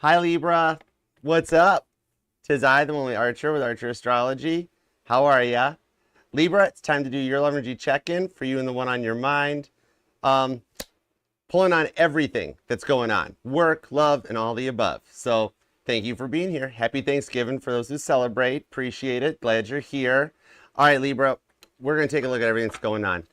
Hi Libra, what's up? 'Tis I, the only Archer with Archer Astrology. How are ya? Libra, it's time to do your love energy check-in for you and the one on your mind. Pulling on everything that's going on. Work, love, and all the above. So thank you for being here. Happy Thanksgiving for those who celebrate. Appreciate it. Glad you're here. All right, Libra, we're going to take a look at everything that's going on.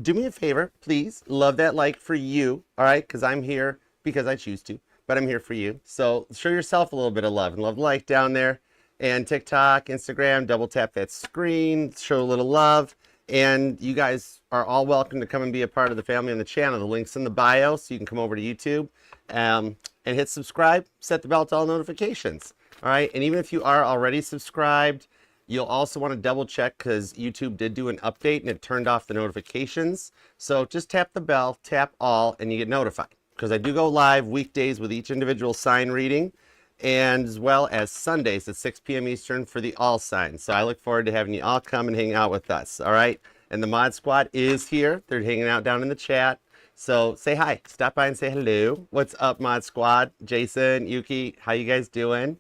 Do me a favor, please. Love that like for you, all right? Because I'm here because I choose to, but I'm here for you. So show yourself a little bit of love and love like down there. And TikTok, Instagram, double tap that screen, show a little love. And you guys are all welcome to come and be a part of the family on the channel. The link's in the bio, so you can come over to YouTube and hit subscribe, set the bell to all notifications. All right, and even if you are already subscribed, you'll also want to double check because YouTube did do an update and it turned off the notifications. So just tap the bell, tap all, and you get notified. Because I do go live weekdays with each individual sign reading, and as well as Sundays at 6 p.m. Eastern for the all signs. So I look forward to having you all come and hang out with us, all right? And the mod squad is here. They're hanging out down in the chat. So say hi, stop by and say hello. What's up, mod squad? Jason, Yuki, how you guys doing?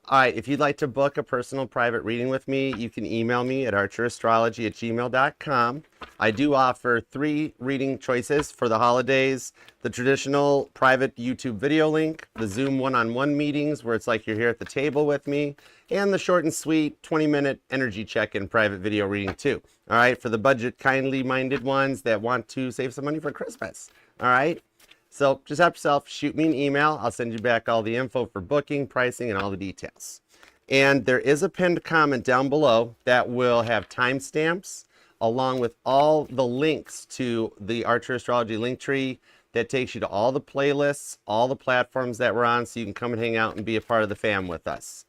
All right, if you'd like to book a personal private reading with me, you can email me at archerastrology@gmail.com. I do offer 3 reading choices for the holidays: the traditional private YouTube video link, the Zoom one-on-one meetings where it's like you're here at the table with me, and the short and sweet 20-minute energy check-in private video reading too. All right, for the budget kindly minded ones that want to save some money for Christmas. All right. So just help yourself, shoot me an email. I'll send you back all the info for booking, pricing, and all the details. And there is a pinned comment down below that will have timestamps along with all the links to the Archer Astrology link tree that takes you to all the playlists, all the platforms that we're on, so you can come and hang out and be a part of the fam with us.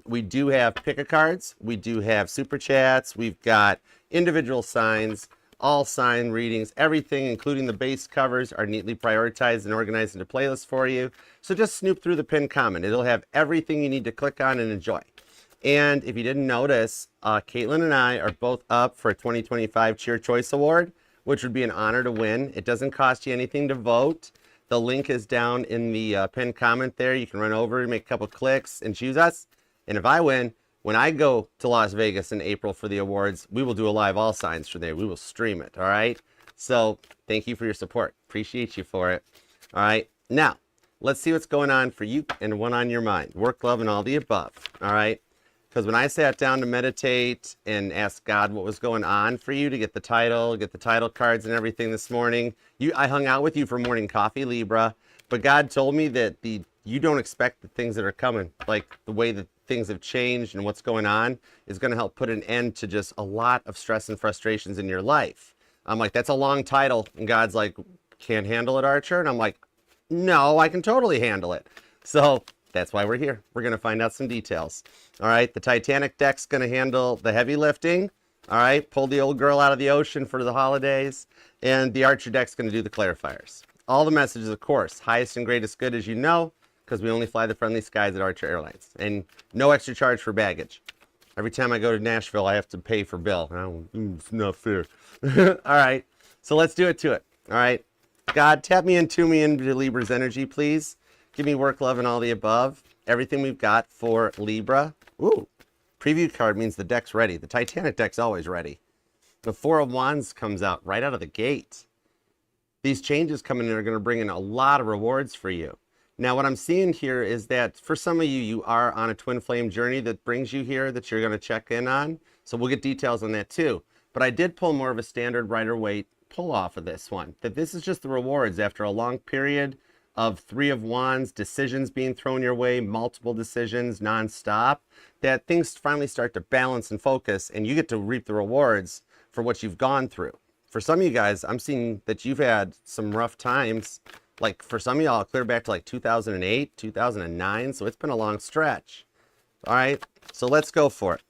We do have pick-a-cards. We do have super chats. We've got individual signs, all sign readings, everything, including the base covers, are neatly prioritized and organized into playlists for you. So just snoop through the pinned comment. It'll have everything you need to click on and enjoy. And if you didn't notice, Caitlin and I are both up for a 2025 Cheer Choice Award, which would be an honor to win. It doesn't cost you anything to vote. The link is down in the pinned comment there. You can run over and make a couple clicks and choose us. And if I win, when I go to Las Vegas in April for the awards, we will do a live all signs for there. We will stream it, all right? So thank you for your support. Appreciate you for it. All right, now let's see what's going on for you and one on your mind. Work, love, and all the above, all right? Because when I sat down to meditate and ask God what was going on for you to get the title cards and everything this morning, I hung out with you for morning coffee, Libra, but God told me that you don't expect the things that are coming, like the way that things have changed and what's going on is going to help put an end to just a lot of stress and frustrations in your life. I'm like, that's a long title. And God's like, can't handle it, Archer? And I'm like, no, I can totally handle it. So that's why we're here. We're going to find out some details. All right. The Titanic deck's going to handle the heavy lifting. All right. Pull the old girl out of the ocean for the holidays. And the Archer deck's going to do the clarifiers. All the messages, of course, highest and greatest good, as you know, because we only fly the friendly skies at Archer Airlines. And no extra charge for baggage. Every time I go to Nashville, I have to pay for bill. It's not fair. All right. So let's do it to it. All right. God, tap me into Libra's energy, please. Give me work, love, and all the above. Everything we've got for Libra. Ooh. Preview card means the deck's ready. The Titanic deck's always ready. The Four of Wands comes out right out of the gate. These changes coming in are going to bring in a lot of rewards for you. Now, what I'm seeing here is that for some of you, you are on a twin flame journey that brings you here that you're going to check in on. So we'll get details on that too. But I did pull more of a standard Rider-Waite pull off of this one. That this is just the rewards after a long period of 3 of Wands, decisions being thrown your way, multiple decisions nonstop, that things finally start to balance and focus and you get to reap the rewards for what you've gone through. For some of you guys, I'm seeing that you've had some rough times. Like for some of y'all, clear back to like 2008, 2009. So it's been a long stretch. All right. So let's go for it.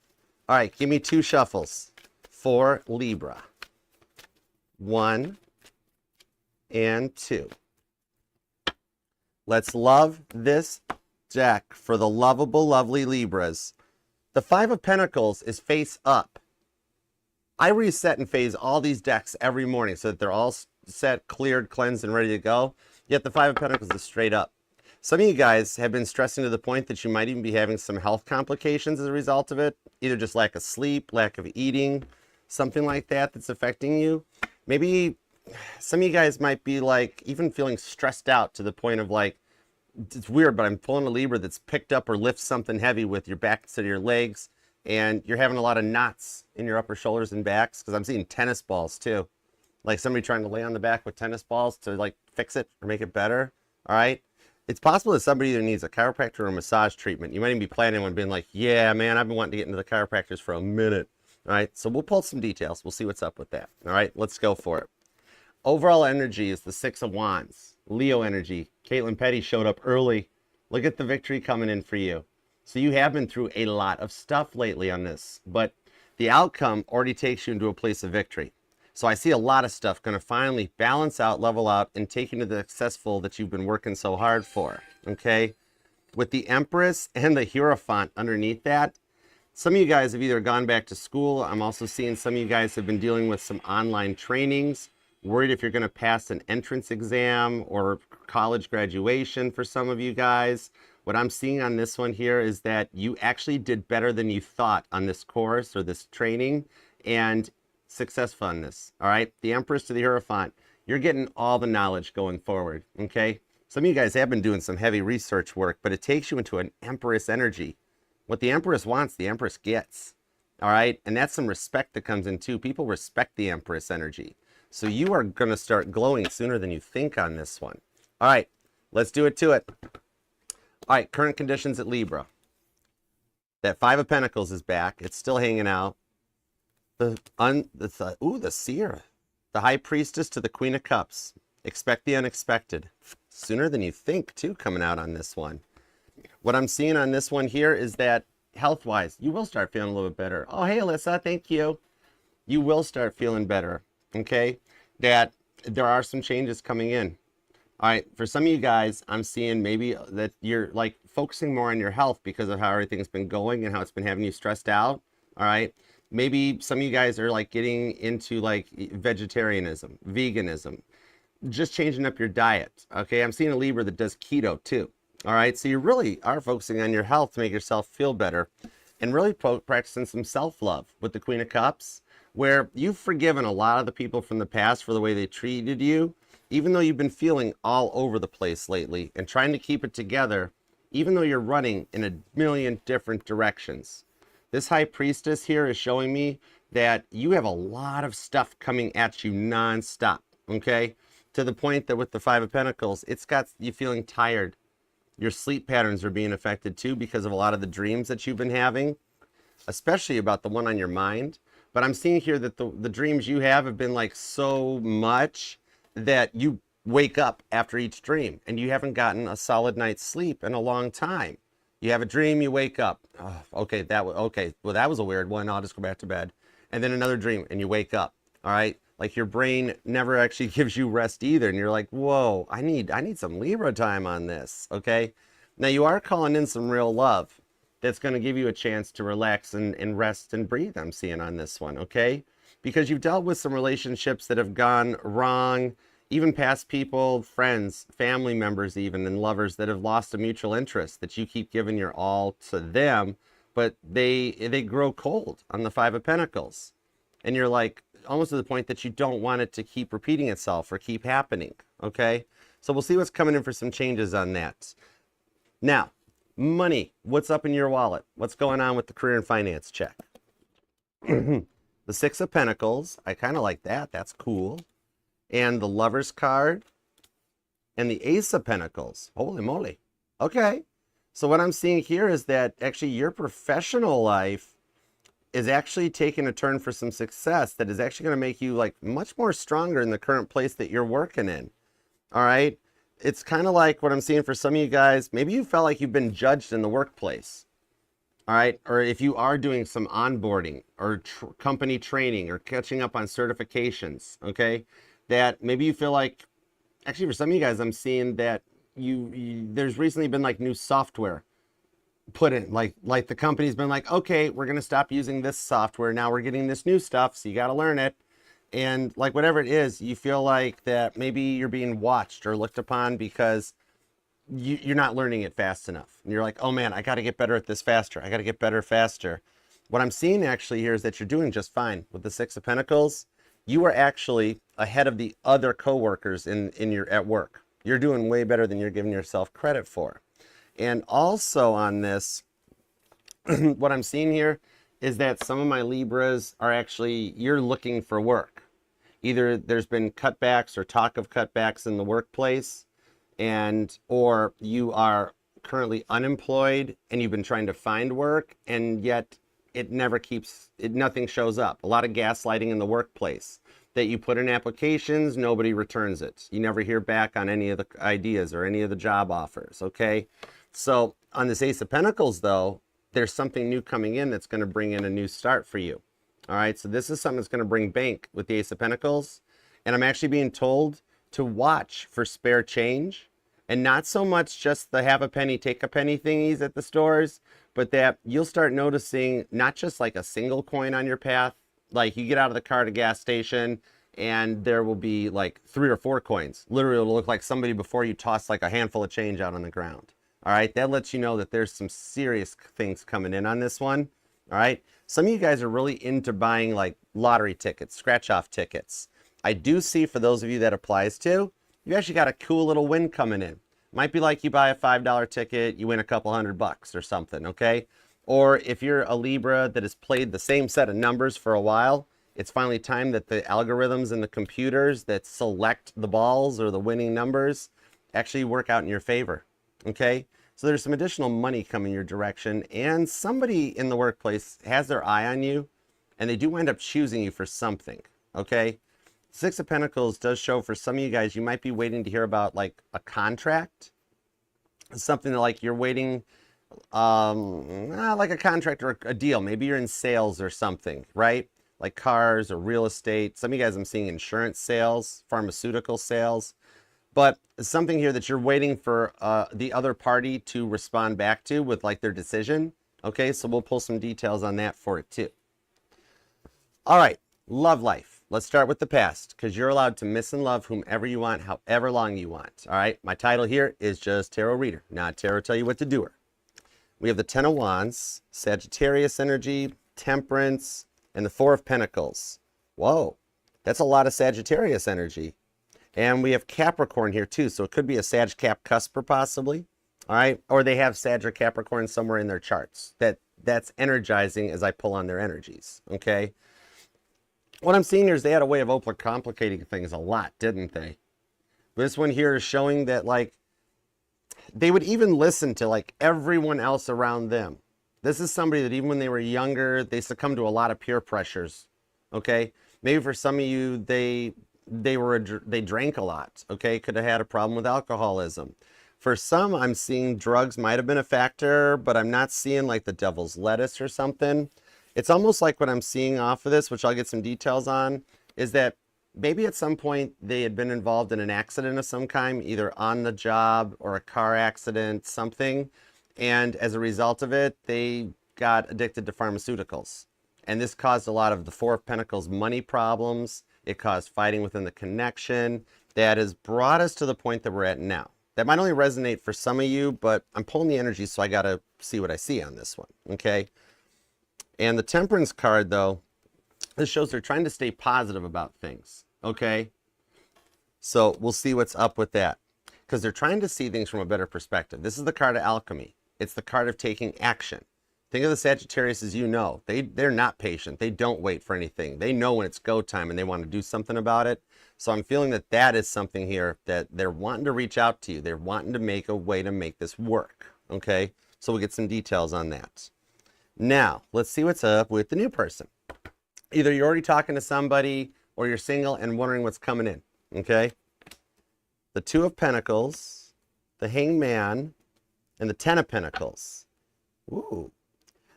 All right. Give me 2 shuffles for Libra. 1 and 2. Let's love this deck for the lovable, lovely Libras. The 5 of Pentacles is face up. I reset and phase all these decks every morning so that they're all set, cleared, cleansed, and ready to go. Yet the 5 of Pentacles is straight up. Some of you guys have been stressing to the point that you might even be having some health complications as a result of it, either just lack of sleep, lack of eating, something like that that's affecting you. Maybe some of you guys might be like even feeling stressed out to the point of like, it's weird, but I'm pulling a Libra that's picked up or lifts something heavy with your back instead of your legs, and you're having a lot of knots in your upper shoulders and backs, because I'm seeing tennis balls too. Like somebody trying to lay on the back with tennis balls to like fix it or make it better. All right. It's possible that somebody either needs a chiropractor or a massage treatment. You might even be planning on being like, yeah, man, I've been wanting to get into the chiropractors for a minute. All right. So we'll pull some details. We'll see what's up with that. All right. Let's go for it. Overall energy is the Six of Wands. Leo energy. Caitlin Petty showed up early. Look at the victory coming in for you. So you have been through a lot of stuff lately on this, but the outcome already takes you into a place of victory. So I see a lot of stuff going to finally balance out, level out, and take you to the successful that you've been working so hard for, okay? With the Empress and the Hierophant underneath that, some of you guys have either gone back to school. I'm also seeing some of you guys have been dealing with some online trainings, worried if you're going to pass an entrance exam or college graduation for some of you guys. What I'm seeing on this one here is that you actually did better than you thought on this course or this training, and successful on this. All right, the Empress to the Hierophant, you're getting all the knowledge going forward. Okay, some of you guys have been doing some heavy research work, but it takes you into an Empress energy. What the Empress wants, the Empress gets. All right, and that's some respect that comes in too. People respect the Empress energy, so you are going to start glowing sooner than you think on this one. All right, let's do it to it. All right, current conditions at Libra. That Five of Pentacles is back. It's still hanging out. The Seer, the High Priestess to the Queen of Cups. Expect the unexpected. Sooner than you think, too, coming out on this one. What I'm seeing on this one here is that health-wise, you will start feeling a little bit better. Oh, hey, Alyssa, thank you. You will start feeling better, okay? That there are some changes coming in. All right, for some of you guys, I'm seeing maybe that you're like focusing more on your health because of how everything's been going and how it's been having you stressed out, all right? Maybe some of you guys are like getting into like vegetarianism, veganism, just changing up your diet. Okay, I'm seeing a Libra that does keto too. All right, so you really are focusing on your health to make yourself feel better and really practicing some self-love with the Queen of Cups, where you've forgiven a lot of the people from the past for the way they treated you, even though you've been feeling all over the place lately and trying to keep it together, even though you're running in a million different directions. This High Priestess here is showing me that you have a lot of stuff coming at you nonstop, okay? To the point that with the Five of Pentacles, it's got you feeling tired. Your sleep patterns are being affected too because of a lot of the dreams that you've been having, especially about the one on your mind. But I'm seeing here that the dreams you have been like so much that you wake up after each dream and you haven't gotten a solid night's sleep in a long time. You have a dream, you wake up. Oh, okay, well, that was a weird one. I'll just go back to bed. And then another dream, and you wake up. All right, like your brain never actually gives you rest either, and you're like, whoa, I need some Libra time on this. Okay, now you are calling in some real love. That's going to give you a chance to relax and rest and breathe. I'm seeing on this one. Okay, because you've dealt with some relationships that have gone wrong. Even past people, friends, family members even, and lovers that have lost a mutual interest, that you keep giving your all to them, but they grow cold on the Five of Pentacles. And you're like, almost to the point that you don't want it to keep repeating itself or keep happening, okay? So we'll see what's coming in for some changes on that. Now, money, what's up in your wallet? What's going on with the career and finance check? The Six of Pentacles, I kind of like that, that's cool. And the Lover's card, and the Ace of Pentacles. Holy moly. Okay. So what I'm seeing here is that actually your professional life is actually taking a turn for some success that is actually going to make you like much more stronger in the current place that you're working in. All right. It's kind of like what I'm seeing for some of you guys. Maybe you felt like you've been judged in the workplace. All right. Or if you are doing some onboarding or company training or catching up on certifications. Okay. That maybe you feel like, actually for some of you guys, I'm seeing that there's recently been like new software put in, like the company's been like, okay, we're going to stop using this software. Now we're getting this new stuff. So you got to learn it. And like whatever it is, you feel like that maybe you're being watched or looked upon because you're not learning it fast enough. And you're like, oh man, I got to get better at this faster. I got to get better faster. What I'm seeing actually here is that you're doing just fine with the Six of Pentacles. You are actually ahead of the other coworkers at work. You're doing way better than you're giving yourself credit for. And also on this, what I'm seeing here is that some of my Libras are actually, you're looking for work. Either there's been cutbacks or talk of cutbacks in the workplace, or you are currently unemployed and you've been trying to find work, and yet nothing shows up. A lot of gaslighting in the workplace, that you put in applications, nobody returns it. You never hear back on any of the ideas or any of the job offers, okay? So on this Ace of Pentacles though, there's something new coming in that's going to bring in a new start for you. All right, so this is something that's going to bring bank with the Ace of Pentacles. And I'm actually being told to watch for spare change, and not so much just the have a penny, take a penny thingies at the stores, but that you'll start noticing not just like a single coin on your path. Like you get out of the car at a gas station and there will be like 3 or 4 coins. Literally it'll look like somebody before you tossed like a handful of change out on the ground. All right, that lets you know that there's some serious things coming in on this one. All right, some of you guys are really into buying like lottery tickets, scratch off tickets. I do see, for those of you that applies to, you actually got a cool little win coming in. Might be like you buy a $5 ticket, you win a couple $100 or something, okay? Or if you're a Libra that has played the same set of numbers for a while, it's finally time that the algorithms and the computers that select the balls or the winning numbers actually work out in your favor, okay? So there's some additional money coming your direction, and somebody in the workplace has their eye on you, and they do end up choosing you for something, okay? Six of Pentacles does show for some of you guys, you might be waiting to hear about like a contract, something like you're waiting, like a contract or a deal. Maybe you're in sales or something, right? Like cars or real estate. Some of you guys, I'm seeing insurance sales, pharmaceutical sales, but something here that you're waiting for the other party to respond back to with like their decision. Okay, so we'll pull some details on that for it too. All right, love life. Let's start with the past, because you're allowed to miss and love whomever you want, however long you want. All right, my title here is just Tarot Reader, not Tarot Tell You What to Do Her. We have the Ten of Wands, Sagittarius energy, Temperance, and the Four of Pentacles. Whoa, that's a lot of Sagittarius energy. And we have Capricorn here too, so it could be a Sag Cap cusper possibly. All right, or they have Sag or Capricorn somewhere in their charts. That's energizing as I pull on their energies, okay? What I'm seeing here is they had a way of overcomplicating things a lot, didn't they? This one here is showing that like they would even listen to like everyone else around them. This is somebody that even when they were younger, they succumbed to a lot of peer pressures. Okay, maybe for some of you they drank a lot. Okay, could have had a problem with alcoholism. For some, I'm seeing drugs might have been a factor, but I'm not seeing like the devil's lettuce or something. It's almost like what I'm seeing off of this, which I'll get some details on, is that maybe at some point they had been involved in an accident of some kind, either on the job or a car accident, something. And as a result of it, they got addicted to pharmaceuticals. And this caused a lot of the Four of Pentacles money problems. It caused fighting within the connection. That has brought us to the point that we're at now. That might only resonate for some of you, but I'm pulling the energy, so I got to see what I see on this one, okay? And the Temperance card, though, this shows they're trying to stay positive about things, okay? So we'll see what's up with that, because they're trying to see things from a better perspective. This is the card of alchemy. It's the card of taking action. Think of the Sagittarius as you know. They're not patient. They don't wait for anything. They know when it's go time and they want to do something about it. So I'm feeling that that is something here that they're wanting to reach out to you. They're wanting to make a way to make this work, okay? So we'll get some details on that. Now, let's see what's up with the new person. Either you're already talking to somebody or you're single and wondering what's coming in, okay? The Two of Pentacles, the Hanged Man, and the Ten of Pentacles. Ooh.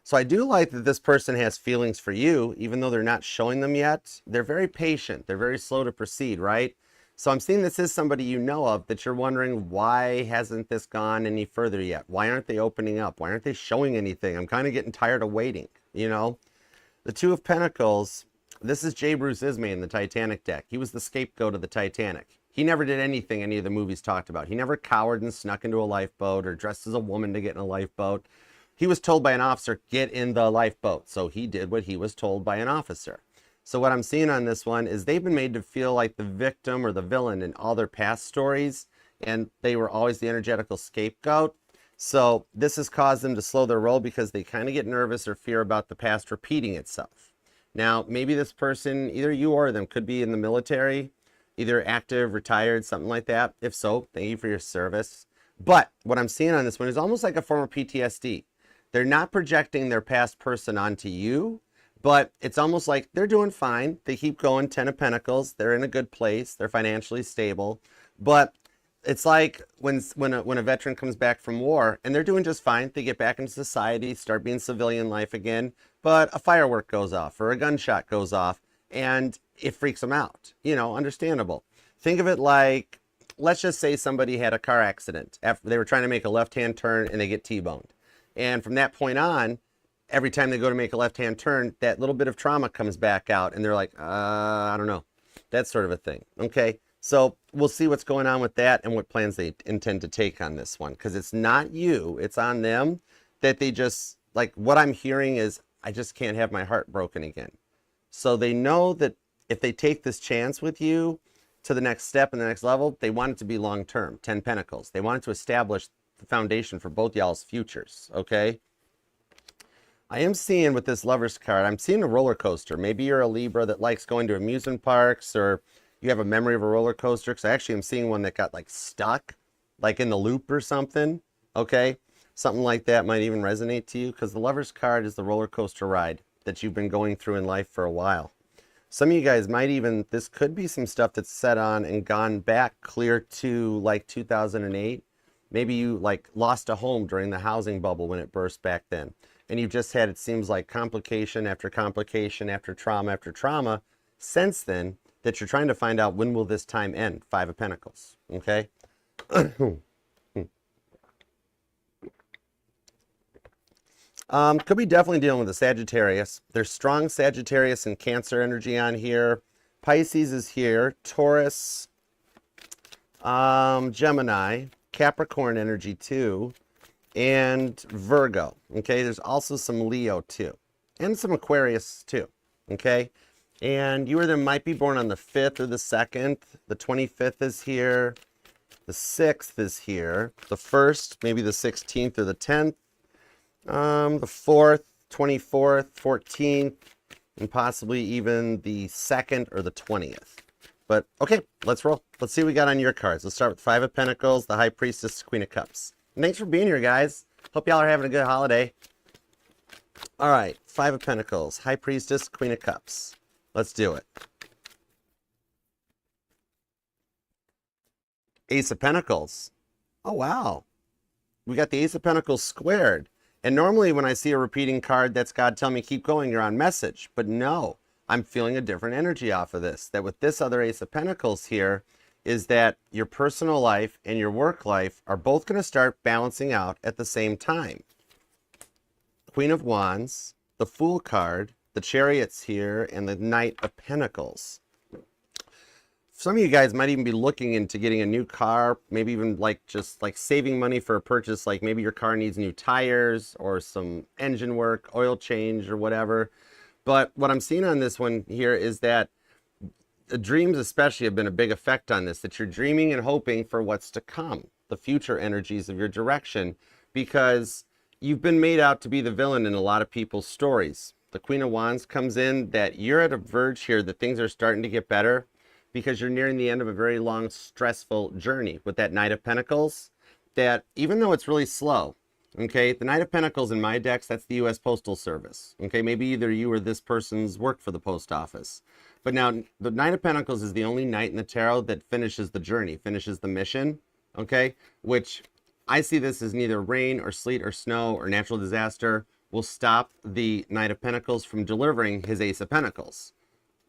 So I do like that this person has feelings for you, even though they're not showing them yet. They're very patient. They're very slow to proceed, right? So I'm seeing this is somebody you know of that you're wondering, why hasn't this gone any further yet? Why aren't they opening up? Why aren't they showing anything? I'm kind of getting tired of waiting, you know? The Two of Pentacles, this is J. Bruce Ismay in the Titanic deck. He was the scapegoat of the Titanic. He never did anything any of the movies talked about. He never cowered and snuck into a lifeboat or dressed as a woman to get in a lifeboat. He was told by an officer, get in the lifeboat. So he did what he was told by an officer. So what I'm seeing on this one is they've been made to feel like the victim or the villain in all their past stories, and they were always the energetical scapegoat. So this has caused them to slow their roll because they kind of get nervous or fear about the past repeating itself. Now, maybe this person, either you or them, could be in the military, either active, retired, something like that. If so, thank you for your service. But what I'm seeing on this one is almost like a form of PTSD. They're not projecting their past person onto you, but it's almost like they're doing fine. They keep going, 10 of Pentacles. They're in a good place. They're financially stable. But it's like when a veteran comes back from war and they're doing just fine. They get back into society, start being civilian life again, but a firework goes off or a gunshot goes off and it freaks them out. You know, understandable. Think of it like, let's just say somebody had a car accident after they were trying to make a left-hand turn and they get T-boned. And from that point on, every time they go to make a left-hand turn, that little bit of trauma comes back out and they're like, I don't know, that sort of a thing. Okay. So we'll see what's going on with that and what plans they intend to take on this one. Because it's not you, it's on them that they just, like what I'm hearing is, I just can't have my heart broken again. So they know that if they take this chance with you to the next step and the next level, they want it to be long-term, 10 Pentacles. They want it to establish the foundation for both y'all's futures, okay? I am seeing with this Lovers card, I'm seeing a roller coaster. Maybe you're a Libra that likes going to amusement parks, or you have a memory of a roller coaster, because I actually am seeing one that got like stuck, like in the loop or something, okay? Something like that might even resonate to you, because the Lovers card is the roller coaster ride that you've been going through in life for a while. Some of you guys might even, this could be some stuff that's set on and gone back clear to like 2008. Maybe you like lost a home during the housing bubble when it burst back then. And you've just had, it seems like, complication after complication after trauma since then, that you're trying to find out, when will this time end? 5 of Pentacles, okay? Could be definitely dealing with a Sagittarius. There's strong Sagittarius and Cancer energy on here. Pisces is here. Taurus, Gemini, Capricorn energy too, and Virgo. Okay, there's also some Leo too, and some Aquarius too. Okay, and you or them might be born on the 5th or the 2nd. The 25th is here. The 6th is here. The 1st, maybe the 16th or the 10th. The 4th, 24th, 14th, and possibly even the 2nd or the 20th. But okay, let's roll. Let's see what we got on your cards. Let's start with 5 of Pentacles, the High Priestess, Queen of Cups. And thanks for being here, guys. Hope y'all are having a good holiday. All right, 5 of Pentacles, High Priestess, Queen of Cups. Let's do it. Ace of Pentacles. Oh, wow. We got the Ace of Pentacles squared. And normally when I see a repeating card, that's God telling me keep going, you're on message. But no, I'm feeling a different energy off of this. That with this other Ace of Pentacles here, is that your personal life and your work life are both going to start balancing out at the same time. Queen of Wands, the Fool card, the Chariot's here, and the Knight of Pentacles. Some of you guys might even be looking into getting a new car, maybe even like just like saving money for a purchase, like maybe your car needs new tires or some engine work, oil change or whatever. But what I'm seeing on this one here is that the dreams especially have been a big effect on this, that you're dreaming and hoping for what's to come, the future energies of your direction, because you've been made out to be the villain in a lot of people's stories. The Queen of Wands comes in that you're at a verge here that things are starting to get better, because you're nearing the end of a very long, stressful journey with that Knight of Pentacles, that even though it's really slow, okay, the Knight of Pentacles in my decks, that's the U.S. Postal Service, okay, maybe either you or this person's worked for the post office. But now, the Knight of Pentacles is the only knight in the tarot that finishes the journey, finishes the mission, okay, which I see this as neither rain or sleet or snow or natural disaster will stop the Knight of Pentacles from delivering his Ace of Pentacles.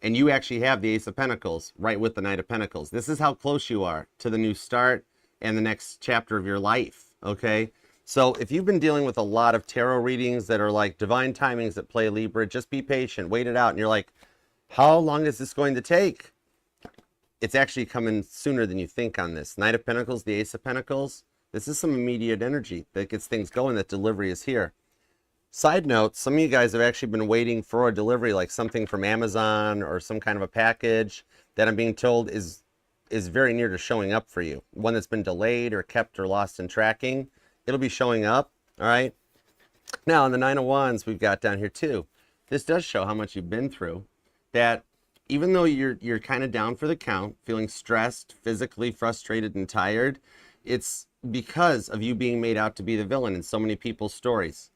And you actually have the Ace of Pentacles right with the Knight of Pentacles. This is how close you are to the new start and the next chapter of your life, okay? So if you've been dealing with a lot of tarot readings that are like divine timings that play Libra, just be patient, wait it out. And you're like, how long is this going to take? it's actually coming sooner than you think on this. Knight of Pentacles, the Ace of Pentacles. This is some immediate energy that gets things going, that delivery is here. Side note, some of you guys have actually been waiting for a delivery, like something from Amazon or some kind of a package that I'm being told is very near to showing up for you. One that's been delayed or kept or lost in tracking. It'll be showing up, all right? Now, on the Nine of Wands, we've got down here too. This does show how much you've been through. That even though you're kind of down for the count, feeling stressed, physically frustrated and tired, it's because of you being made out to be the villain in so many people's stories.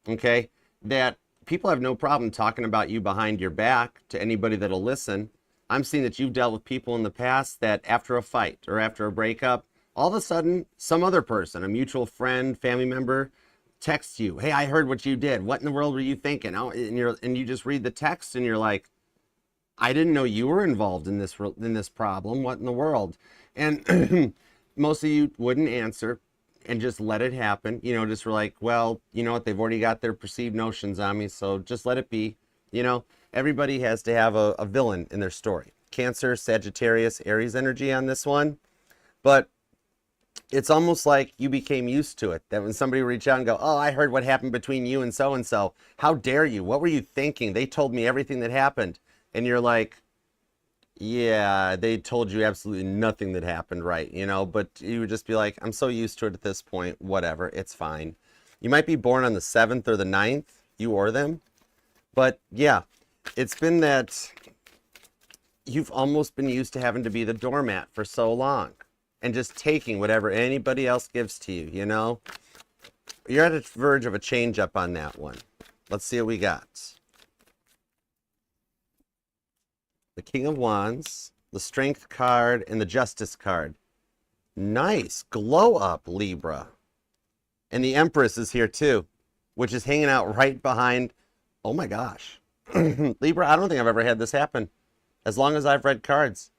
Okay? That people have no problem talking about you behind your back to anybody that'll listen. I'm seeing that you've dealt with people in the past that after a fight or after a breakup, all of a sudden, some other person, a mutual friend, family member, texts you, hey, I heard what you did. What in the world were you thinking? Oh, and you just read the text and you're like, I didn't know you were involved in this problem. What in the world? And most of you wouldn't answer and just let it happen. You know, just were like, well, you know what? They've already got their perceived notions on me, so just let it be. You know, everybody has to have a villain in their story. Cancer, Sagittarius, Aries energy on this one. But it's almost like you became used to it. That when somebody would reach out and go, oh, I heard what happened between you and so. How dare you? What were you thinking? They told me everything that happened. And you're like, yeah, they told you absolutely nothing that happened, right? You know, but you would just be like, I'm so used to it at this point. Whatever, it's fine. You might be born on the 7th or the 9th, you or them. But yeah, it's been that you've almost been used to having to be the doormat for so long and just taking whatever anybody else gives to you, you know? You're at the verge of a change up on that one. Let's see what we got. The King of Wands, the Strength card, and the Justice card. Nice. Glow up, Libra. And the Empress is here too, which is hanging out right behind. Oh my gosh. Libra, I don't think I've ever had this happen. As long as I've read cards.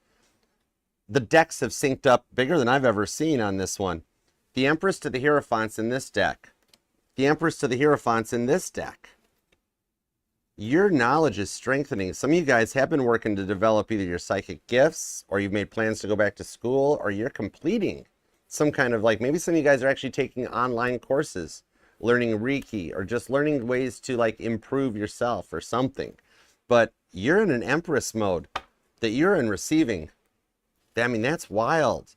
The decks have synced up bigger than I've ever seen on this one. The Empress to the Hierophants in this deck. The Empress to the Hierophants in this deck. Your knowledge is strengthening. Some of you guys have been working to develop either your psychic gifts, or you've made plans to go back to school, or you're completing some kind of, like, maybe some of you guys are actually taking online courses, learning Reiki, or just learning ways to, like, improve yourself or something. But you're in an Empress mode that you're in receiving. I mean, that's wild.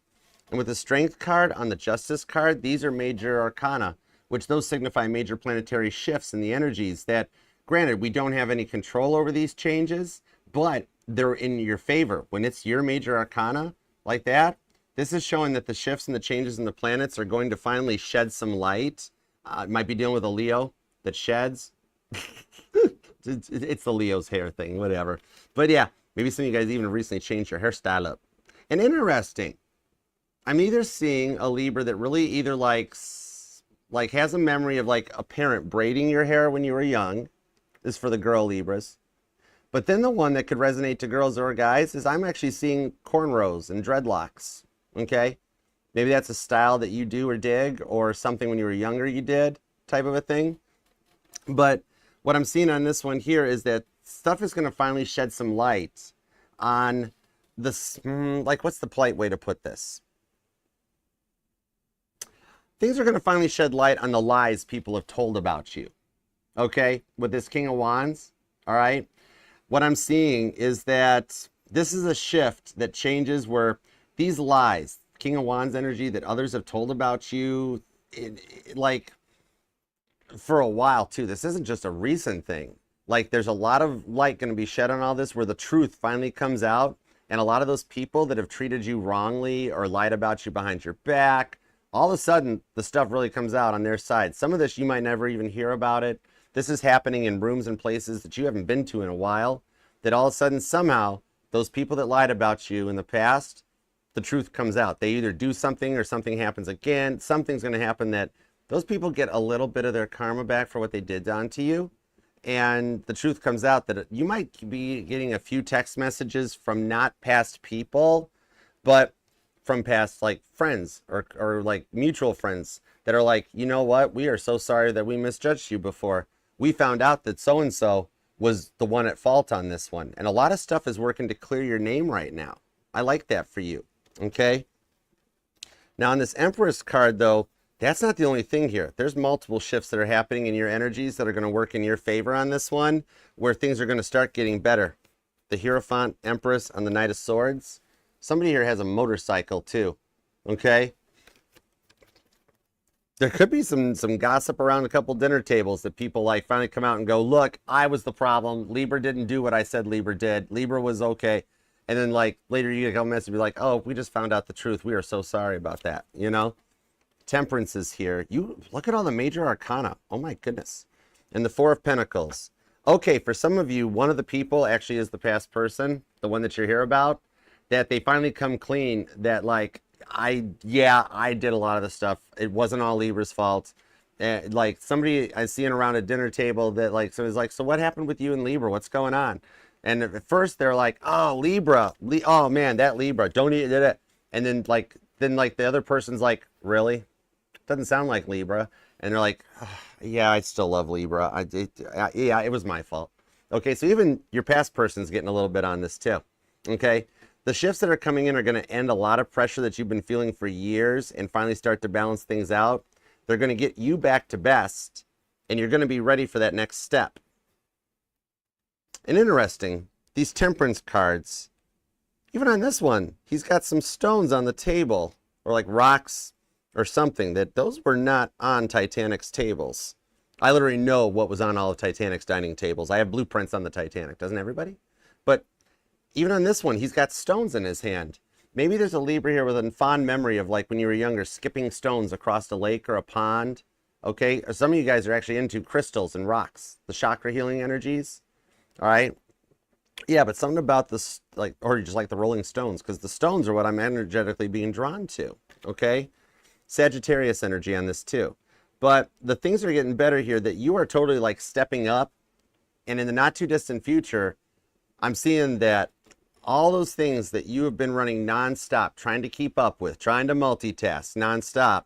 And with the Strength card on the Justice card, these are major arcana, which those signify major planetary shifts in the energies that, granted, we don't have any control over these changes, but they're in your favor. When it's your major arcana like that, this is showing that the shifts and the changes in the planets are going to finally shed some light. It might be dealing with a Leo that sheds. It's the Leo's hair thing, whatever. But yeah, maybe some of you guys even recently changed your hairstyle up. And interesting, I'm either seeing a Libra that really either has a memory of like a parent braiding your hair when you were young. This is for the girl Libras. But then the one that could resonate to girls or guys is I'm actually seeing cornrows and dreadlocks. Okay? Maybe that's a style that you do or dig, or something when you were younger you did, type of a thing. But what I'm seeing on this one here is that stuff is going to finally shed some light on this, like, what's the polite way to put this? Things are going to finally shed light on the lies people have told about you. Okay? With this King of Wands, all right? What I'm seeing is that this is a shift that changes where these lies, King of Wands energy that others have told about you, like, for a while too. This isn't just a recent thing. Like, there's a lot of light going to be shed on all this where the truth finally comes out. And a lot of those people that have treated you wrongly or lied about you behind your back, all of a sudden, the stuff really comes out on their side. Some of this, you might never even hear about it. This is happening in rooms and places that you haven't been to in a while, that all of a sudden, somehow, those people that lied about you in the past, the truth comes out. They either do something or something happens again. Something's going to happen that those people get a little bit of their karma back for what they did down to you. And the truth comes out that you might be getting a few text messages from not past people, but from past, like, friends or like mutual friends that are like, you know what? We are so sorry that we misjudged you before. We found out that so-and-so was the one at fault on this one. And a lot of stuff is working to clear your name right now. I like that for you. Okay. Now on this Empress card, though, that's not the only thing here. There's multiple shifts that are happening in your energies that are going to work in your favor on this one, where things are going to start getting better. The Hierophant, Empress on the Knight of Swords. Somebody here has a motorcycle too. Okay. There could be some gossip around a couple dinner tables that people like finally come out and go, look, I was the problem. Libra didn't do what I said Libra did. Libra was okay. And then like later you get a message be like, oh, we just found out the truth. We are so sorry about that. You know, Temperance is here. You look at all the major arcana. Oh my goodness. And the Four of Pentacles. Okay, for some of you, one of the people actually is the past person, the one that you're here about, that they finally come clean that like, I did a lot of the stuff. It wasn't all Libra's fault. Like somebody I seen around a dinner table that like, so it's like, so what happened with you and Libra? What's going on? And at first they're like, oh, Libra, oh man, that Libra, don't eat it. And then like the other person's like, really? Doesn't sound like Libra. And they're like, oh, yeah, I still love Libra. Yeah, it was my fault. Okay, so even your past person's getting a little bit on this too. Okay. The shifts that are coming in are going to end a lot of pressure that you've been feeling for years and finally start to balance things out. They're going to get you back to best, and you're going to be ready for that next step. And interesting, these Temperance cards, even on this one, he's got some stones on the table, or like rocks or something, that those were not on Titanic's tables. I literally know what was on all of Titanic's dining tables. I have blueprints on the Titanic, doesn't everybody? But even on this one, he's got stones in his hand. Maybe there's a Libra here with a fond memory of like when you were younger, skipping stones across a lake or a pond. Okay, or some of you guys are actually into crystals and rocks, the chakra healing energies. All right. Yeah, but something about this, like, or you just like the rolling stones, because the stones are what I'm energetically being drawn to. Okay. Sagittarius energy on this too. But the things are getting better here that you are totally like stepping up. And in the not too distant future, I'm seeing that all those things that you have been running nonstop, trying to keep up with, trying to multitask nonstop,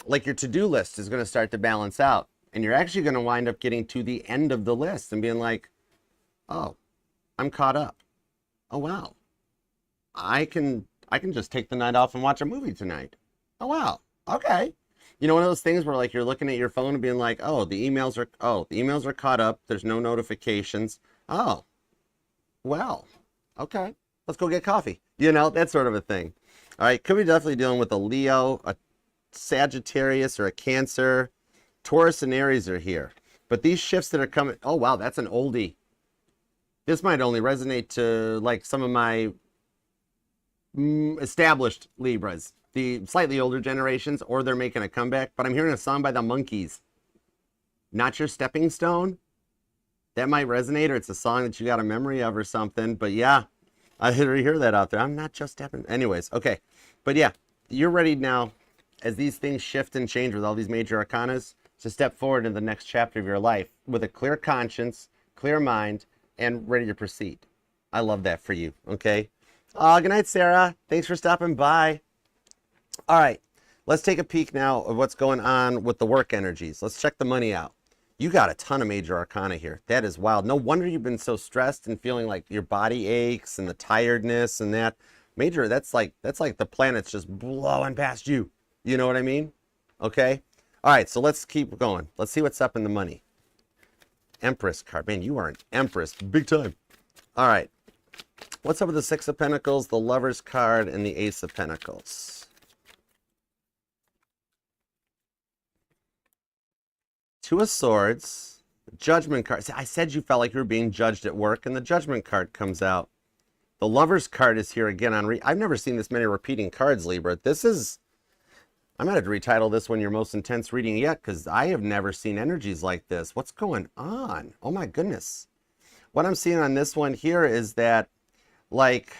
like your to-do list is going to start to balance out. And you're actually going to wind up getting to the end of the list and being like, oh, I'm caught up. Oh, wow. I can just take the night off and watch a movie tonight. Oh, wow. Okay. You know, one of those things where like you're looking at your phone and being like, oh, the emails are caught up. There's no notifications. Oh, well, okay, let's go get coffee. You know, that sort of a thing. All right, could be definitely dealing with a Leo, a Sagittarius, or a Cancer. Taurus and Aries are here. But these shifts that are coming, oh, wow, that's an oldie. This might only resonate to like some of my established Libras, the slightly older generations, or they're making a comeback. But I'm hearing a song by the Monkees. Not Your Stepping Stone. That might resonate, or it's a song that you got a memory of or something. But yeah, I hear that out there. I'm not just stepping. Anyways, okay. But yeah, you're ready now, as these things shift and change with all these major arcanas, to step forward in the next chapter of your life with a clear conscience, clear mind, and ready to proceed. I love that for you, okay? Good night, Sarah. Thanks for stopping by. All right, let's take a peek now of what's going on with the work energies. Let's check the money out. You got a ton of major arcana here. That is wild. No wonder you've been so stressed and feeling like your body aches and the tiredness and that. Major, that's like the planets just blowing past you. You know what I mean? Okay? All right, so let's keep going. Let's see what's up in the money. Empress card. Man, you are an Empress. Big time. All right. What's up with the Six of Pentacles, the Lover's card, and the Ace of Pentacles? Two of Swords, Judgment card. See, I said you felt like you were being judged at work, and the Judgment card comes out. The Lover's card is here again on I've never seen this many repeating cards, Libra. This is, I might have to retitle this one your most intense reading yet, because I have never seen energies like this. What's going on? Oh my goodness. What I'm seeing on this one here is that, like,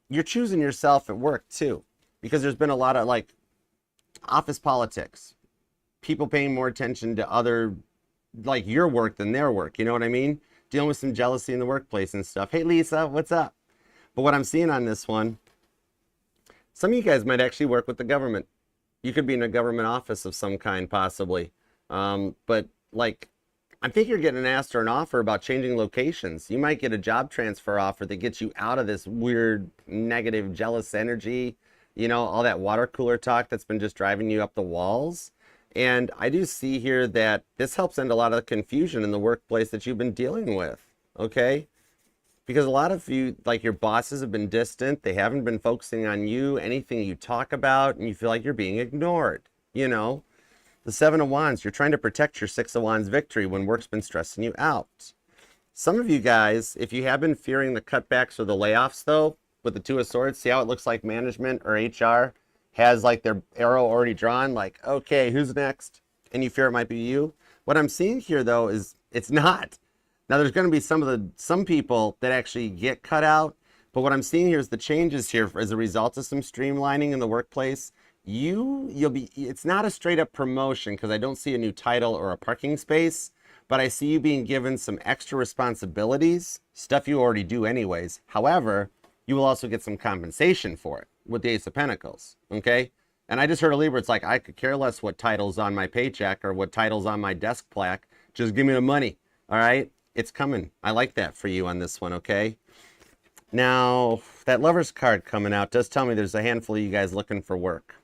you're choosing yourself at work too, because there's been a lot of like office politics. People paying more attention to other, like your work than their work. You know what I mean? Dealing with some jealousy in the workplace and stuff. Hey, Lisa, what's up? But what I'm seeing on this one, some of you guys might actually work with the government. You could be in a government office of some kind, possibly. But like, I think you're getting asked or an offer about changing locations. You might get a job transfer offer that gets you out of this weird, negative, jealous energy, you know, all that water cooler talk that's been just driving you up the walls. And I do see here that this helps end a lot of the confusion in the workplace that you've been dealing with, okay? Because a lot of you, like your bosses have been distant. They haven't been focusing on you, anything you talk about, and you feel like you're being ignored, you know? The Seven of Wands, you're trying to protect your Six of Wands victory when work's been stressing you out. Some of you guys, if you have been fearing the cutbacks or the layoffs though, with the Two of Swords, see how it looks like management or HR has like their arrow already drawn, like, okay, who's next? And you fear it might be you. What I'm seeing here though is it's not. Now there's going to be some people that actually get cut out, but what I'm seeing here is the changes here as a result of some streamlining in the workplace. It's not a straight up promotion because I don't see a new title or a parking space, but I see you being given some extra responsibilities, stuff you already do anyways. However, you will also get some compensation for it with the Ace of Pentacles, okay? And I just heard a Libra, it's like, I could care less what title's on my paycheck or what title's on my desk plaque. Just give me the money, all right? It's coming. I like that for you on this one, okay? Now, that Lover's card coming out does tell me there's a handful of you guys looking for work.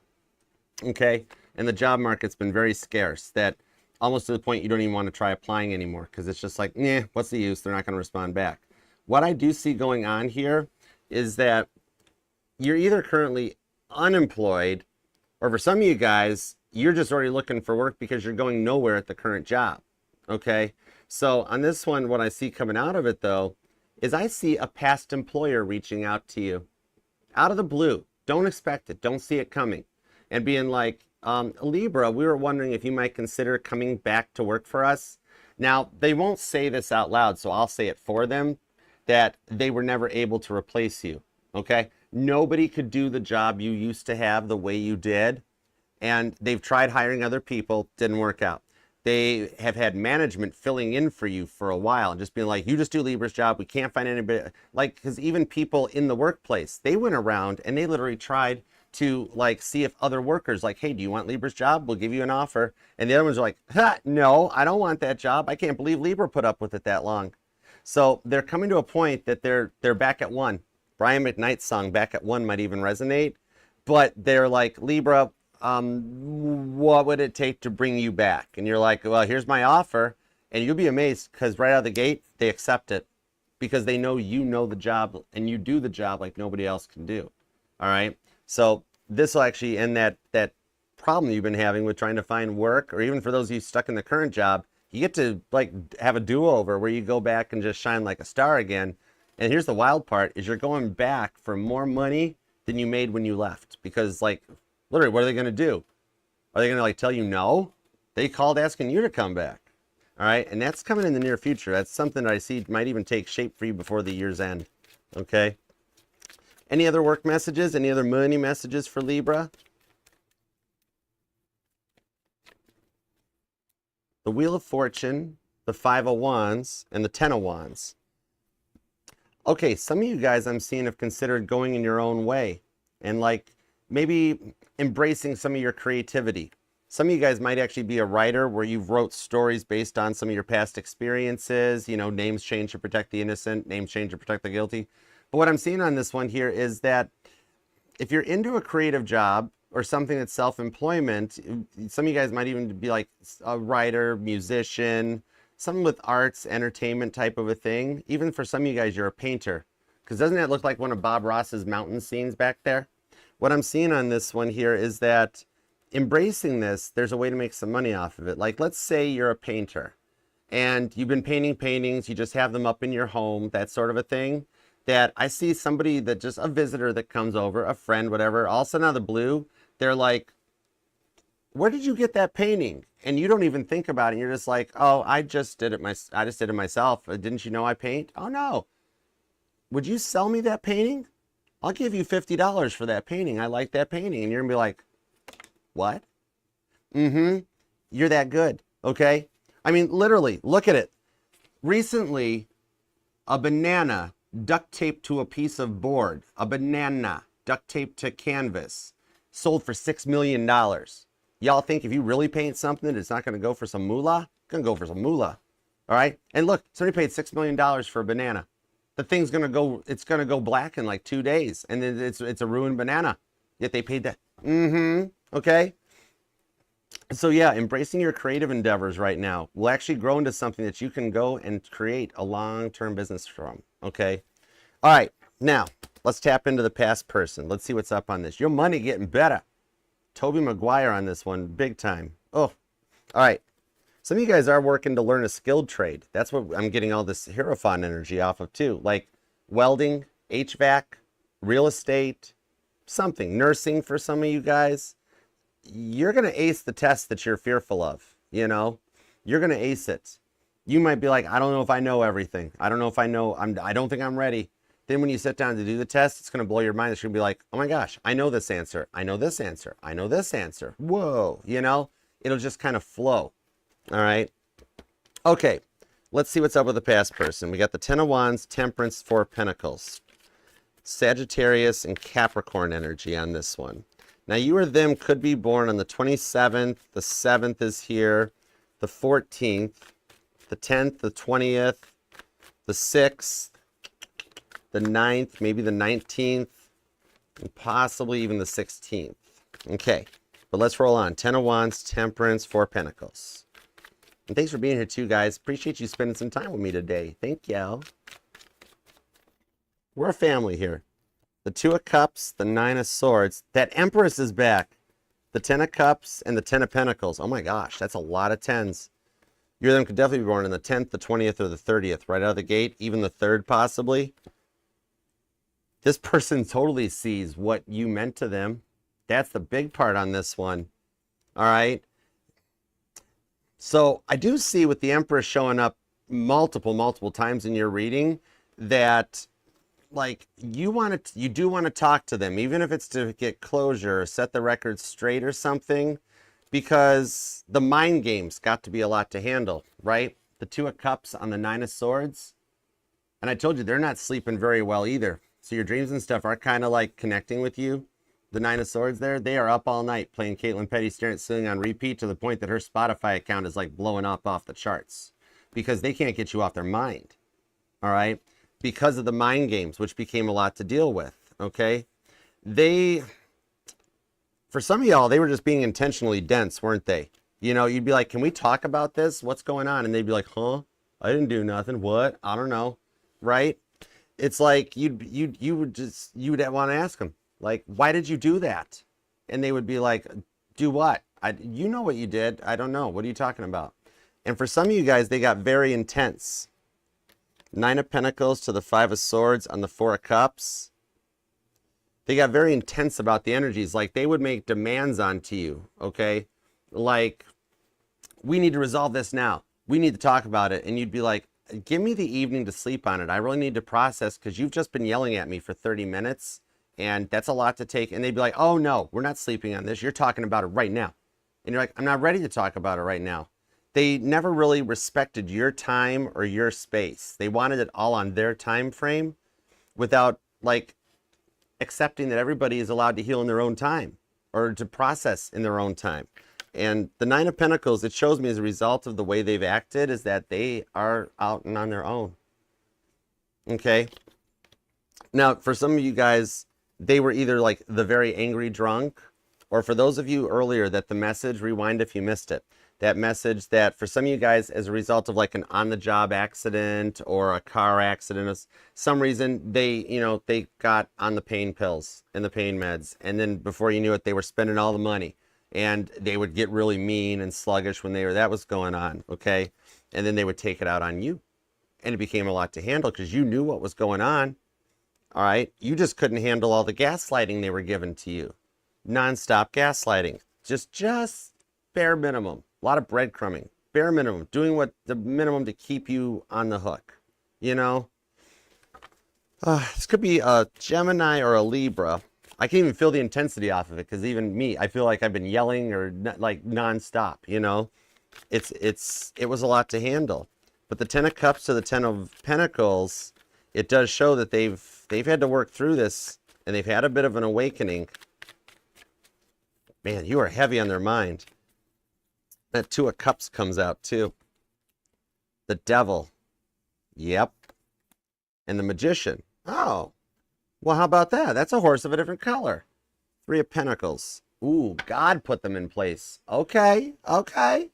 Okay, and the job market's been very scarce, that almost to the point you don't even want to try applying anymore because it's just like, nah, what's the use? They're not going to respond back. What I do see going on here is that you're either currently unemployed, or for some of you guys, you're just already looking for work because you're going nowhere at the current job. Okay, so on this one, what I see coming out of it though, is I see a past employer reaching out to you out of the blue. Don't expect it. Don't see it coming. And being like, Libra, we were wondering if you might consider coming back to work for us. Now, they won't say this out loud, so I'll say it for them, that they were never able to replace you, okay? Nobody could do the job you used to have the way you did, and they've tried hiring other people, didn't work out. They have had management filling in for you for a while and just being like, you just do Libra's job, we can't find anybody. Like, because even people in the workplace, they went around and they literally tried to like see if other workers like, hey, do you want Libra's job? We'll give you an offer. And the other ones are like, ha, no, I don't want that job. I can't believe Libra put up with it that long. So they're coming to a point that they're back at one. Brian McKnight's song Back at One might even resonate, but they're like, Libra, what would it take to bring you back? And you're like, well, here's my offer. And you'll be amazed because right out of the gate, they accept it because they know you know the job and you do the job like nobody else can do. All right. So this will actually end that problem you've been having with trying to find work, or even for those of you stuck in the current job, you get to like have a do-over where you go back and just shine like a star again. And here's the wild part is you're going back for more money than you made when you left, because like literally what are they going to do? Are they going to like tell you no? They called asking you to come back. All right. And that's coming in the near future. That's something that I see might even take shape for you before the year's end. Okay. Any other work messages? Any other money messages for Libra? The Wheel of Fortune, the Five of Wands, and the Ten of Wands. Okay, some of you guys I'm seeing have considered going in your own way and like maybe embracing some of your creativity. Some of you guys might actually be a writer where you've wrote stories based on some of your past experiences, you know, names change to protect the innocent, names change to protect the guilty. But what I'm seeing on this one here is that if you're into a creative job or something that's self-employment, some of you guys might even be like a writer, musician, something with arts, entertainment type of a thing. Even for some of you guys, you're a painter. Because doesn't that look like one of Bob Ross's mountain scenes back there? What I'm seeing on this one here is that embracing this, there's a way to make some money off of it. Like, let's say you're a painter and you've been painting paintings, you just have them up in your home, that sort of a thing. That I see somebody that just a visitor that comes over, a friend, whatever, all of a sudden out of the blue, they're like, where did you get that painting? And you don't even think about it. You're just like, oh, I just did it myself. Didn't you know I paint? Oh, no. Would you sell me that painting? I'll give you $50 for that painting. I like that painting. And you're going to be like, what? Mm-hmm. You're that good. Okay. I mean, literally, look at it. Recently, a banana duct taped to a piece of board, a banana duct taped to canvas, sold for $6 million. Y'all think if you really paint something, it's not going to go for some moolah? It's going to go for some moolah. All right. And look, somebody paid $6 million for a banana. The thing's going to go, it's going to go black in like 2 days. And then it's a ruined banana. Yet they paid that. Okay. So yeah, embracing your creative endeavors right now will actually grow into something that you can go and create a long-term business from. Okay. All right. Now let's tap into the past person. Let's see what's up on this. Your money getting better. Toby Maguire on this one. Big time. Oh, all right. Some of you guys are working to learn a skilled trade. That's what I'm getting all this Hierophant energy off of too. Like welding, HVAC, real estate, something. Nursing for some of you guys. You're going to ace the test that you're fearful of. You know, you're going to ace it. You might be like, I don't know if I know everything. I don't know if I know. I don't think I'm ready. Then when you sit down to do the test, it's going to blow your mind. It's going to be like, oh my gosh, I know this answer. I know this answer. I know this answer. Whoa. You know, it'll just kind of flow. All right. Okay. Let's see what's up with the past person. We got the Ten of Wands, Temperance, Four of Pentacles. Sagittarius and Capricorn energy on this one. Now you or them could be born on the 27th. The 7th is here. The 14th. The 10th. The 20th. The 6th. The 9th. Maybe the 19th. And possibly even the 16th. Okay. But let's roll on. Ten of Wands, Temperance, Four of Pentacles. And thanks for being here too, guys. Appreciate you spending some time with me today. Thank you. We're a family here. The Two of Cups, the Nine of Swords. That Empress is back. The Ten of Cups and the Ten of Pentacles. Oh my gosh, that's a lot of tens. You or them could definitely be born on the 10th, the 20th, or the 30th. Right out of the gate. Even the 3rd possibly. This person totally sees what you meant to them. That's the big part on this one. All right. So I do see with the Empress showing up multiple times in your reading that like you do want to talk to them, even if it's to get closure or set the record straight or something, because the mind games got to be a lot to handle, right? The Two of Cups on the Nine of Swords. And I told you they're not sleeping very well either. So your dreams and stuff are kind of like connecting with you. The Nine of Swords there, they are up all night playing Caitlin Petty staring at ceiling on repeat to the point that her Spotify account is like blowing up off the charts because they can't get you off their mind. All right. Because of the mind games, which became a lot to deal with. Okay. For some of y'all, they were just being intentionally dense, weren't they? You know, you'd be like, can we talk about this? What's going on? And they'd be like, huh? I didn't do nothing. What? I don't know. Right. It's like you would want to ask them. Like, why did you do that? And they would be like, do what? You know what you did. I don't know. What are you talking about? And for some of you guys, they got very intense. Nine of Pentacles to the Five of Swords on the Four of Cups. They got very intense about the energies. Like, they would make demands onto you, okay? Like, we need to resolve this now. We need to talk about it. And you'd be like, give me the evening to sleep on it. I really need to process because you've just been yelling at me for 30 minutes. And that's a lot to take. And they'd be like, oh, no, we're not sleeping on this. You're talking about it right now. And you're like, I'm not ready to talk about it right now. They never really respected your time or your space. They wanted it all on their time frame without, like, accepting that everybody is allowed to heal in their own time or to process in their own time. And the Nine of Pentacles, it shows me as a result of the way they've acted is that they are out and on their own. Okay? Now, for some of you guys, they were either like the very angry drunk, or for those of you earlier that the message, rewind if you missed it, that message that for some of you guys as a result of like an on-the-job accident or a car accident, of some reason they got on the pain pills and the pain meds, and then before you knew it, they were spending all the money, and they would get really mean and sluggish when that was going on, okay? And then they would take it out on you, and it became a lot to handle because you knew what was going on. All right, you just couldn't handle all the gaslighting they were giving to you. Non-stop gaslighting. Just bare minimum. A lot of breadcrumbing. Bare minimum. Doing what the minimum to keep you on the hook. You know? This could be a Gemini or a Libra. I can even feel the intensity off of it because even me, I feel like I've been yelling or like non-stop, you know? It was a lot to handle. But the Ten of Cups to the Ten of Pentacles, it does show that they've had to work through this, and they've had a bit of an awakening. Man, you are heavy on their mind. That Two of Cups comes out too. the Devil. Yep. And the Magician. Oh, well, how about that? That's a horse of a different color. Three of Pentacles. Ooh, God put them in place. Okay, okay.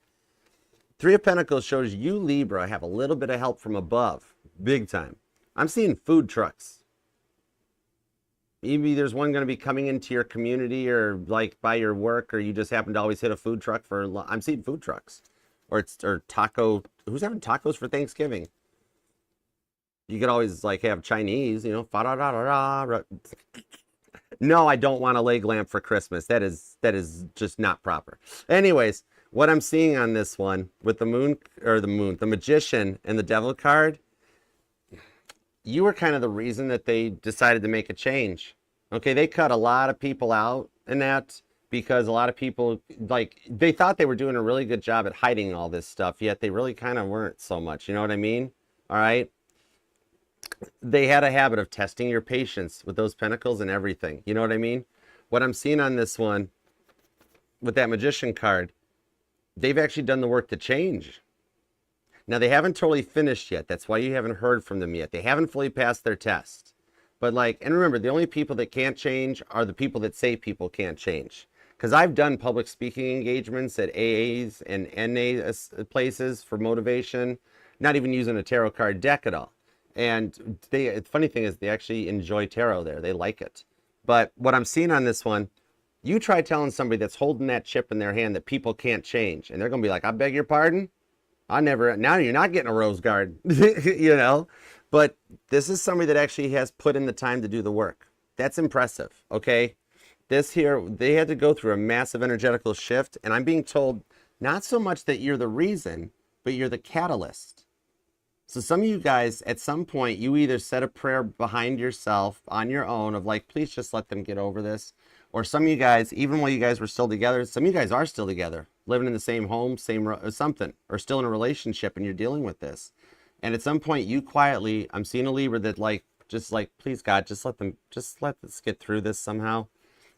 Three of Pentacles shows you, Libra, have a little bit of help from above. Big time. I'm seeing food trucks. Maybe there's one going to be coming into your community or like by your work, or you just happen to always hit a food truck for, I'm seeing food trucks. Or taco, who's having tacos for Thanksgiving? You could always like have Chinese, you know, no, I don't want a leg lamp for Christmas. That is just not proper. Anyways, what I'm seeing on this one with the the Magician and the Devil card, you were kind of the reason that they decided to make a change. Okay, they cut a lot of people out in that because a lot of people, like, they thought they were doing a really good job at hiding all this stuff, yet they really kind of weren't so much. You know what I mean? All right? They had a habit of testing your patience with those pentacles and everything. You know what I mean? What I'm seeing on this one with that Magician card, they've actually done the work to change. Now, they haven't totally finished yet. That's why you haven't heard from them yet. They haven't fully passed their test. But like, and remember, the only people that can't change are the people that say people can't change. Because I've done public speaking engagements at AAs and NA places for motivation, not even using a tarot card deck at all. And the funny thing is they actually enjoy tarot there. They like it. But what I'm seeing on this one, you try telling somebody that's holding that chip in their hand that people can't change. And they're going to be like, I beg your pardon? Now you're not getting a rose guard, you know? But this is somebody that actually has put in the time to do the work. That's impressive, okay? This here, they had to go through a massive energetical shift. And I'm being told not so much that you're the reason, but you're the catalyst. So some of you guys, at some point, you either said a prayer behind yourself on your own of like, please just let them get over this. Or some of you guys, even while you guys were still together, some of you guys are still together, living in the same home, or something, or still in a relationship and you're dealing with this. And at some point you quietly, I'm seeing a Libra that like, just like, please God, just let us get through this somehow.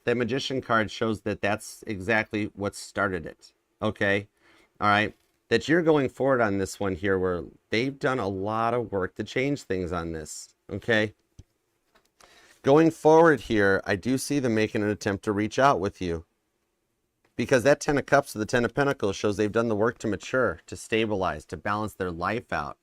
That Magician card shows that that's exactly what started it. Okay. All right. That you're going forward on this one here where they've done a lot of work to change things on this. Okay. Going forward here, I do see them making an attempt to reach out with you. Because that Ten of Cups to the Ten of Pentacles shows they've done the work to mature, to stabilize, to balance their life out.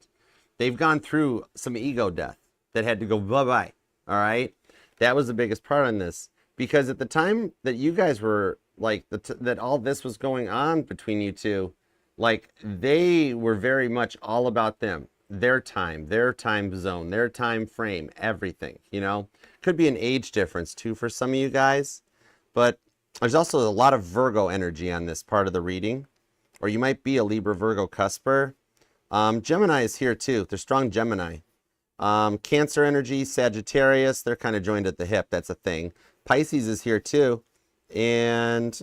They've gone through some ego death that had to go bye-bye. All right? That was the biggest part on this. Because at the time that you guys were, like, that all this was going on between you two, like, they were very much all about them. Their time zone, their time frame, everything, you know? Could be an age difference, too, for some of you guys. But there's also a lot of Virgo energy on this part of the reading. Or you might be a Libra Virgo cusper. Gemini is here, too. They're strong Gemini. Cancer energy, Sagittarius, they're kind of joined at the hip. That's a thing. Pisces is here, too. And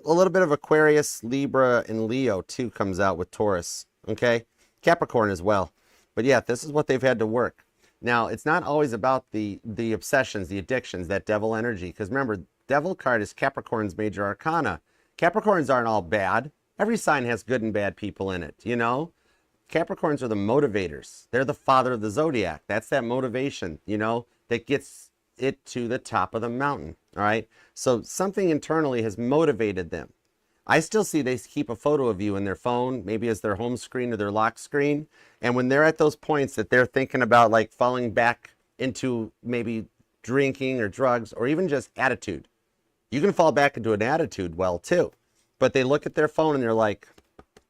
a little bit of Aquarius, Libra, and Leo, too, comes out with Taurus. Okay? Capricorn as well. But yeah, this is what they've had to work. Now, it's not always about the obsessions, the addictions, that devil energy. Because remember, Devil card is Capricorn's major arcana. Capricorns aren't all bad. Every sign has good and bad people in it, you know? Capricorns are the motivators. They're the father of the zodiac. That's that motivation, you know, that gets it to the top of the mountain, all right? So something internally has motivated them. I still see they keep a photo of you in their phone, maybe as their home screen or their lock screen. And when they're at those points that they're thinking about like falling back into maybe drinking or drugs or even just attitude, you can fall back into an attitude well too. But they look at their phone and they're like,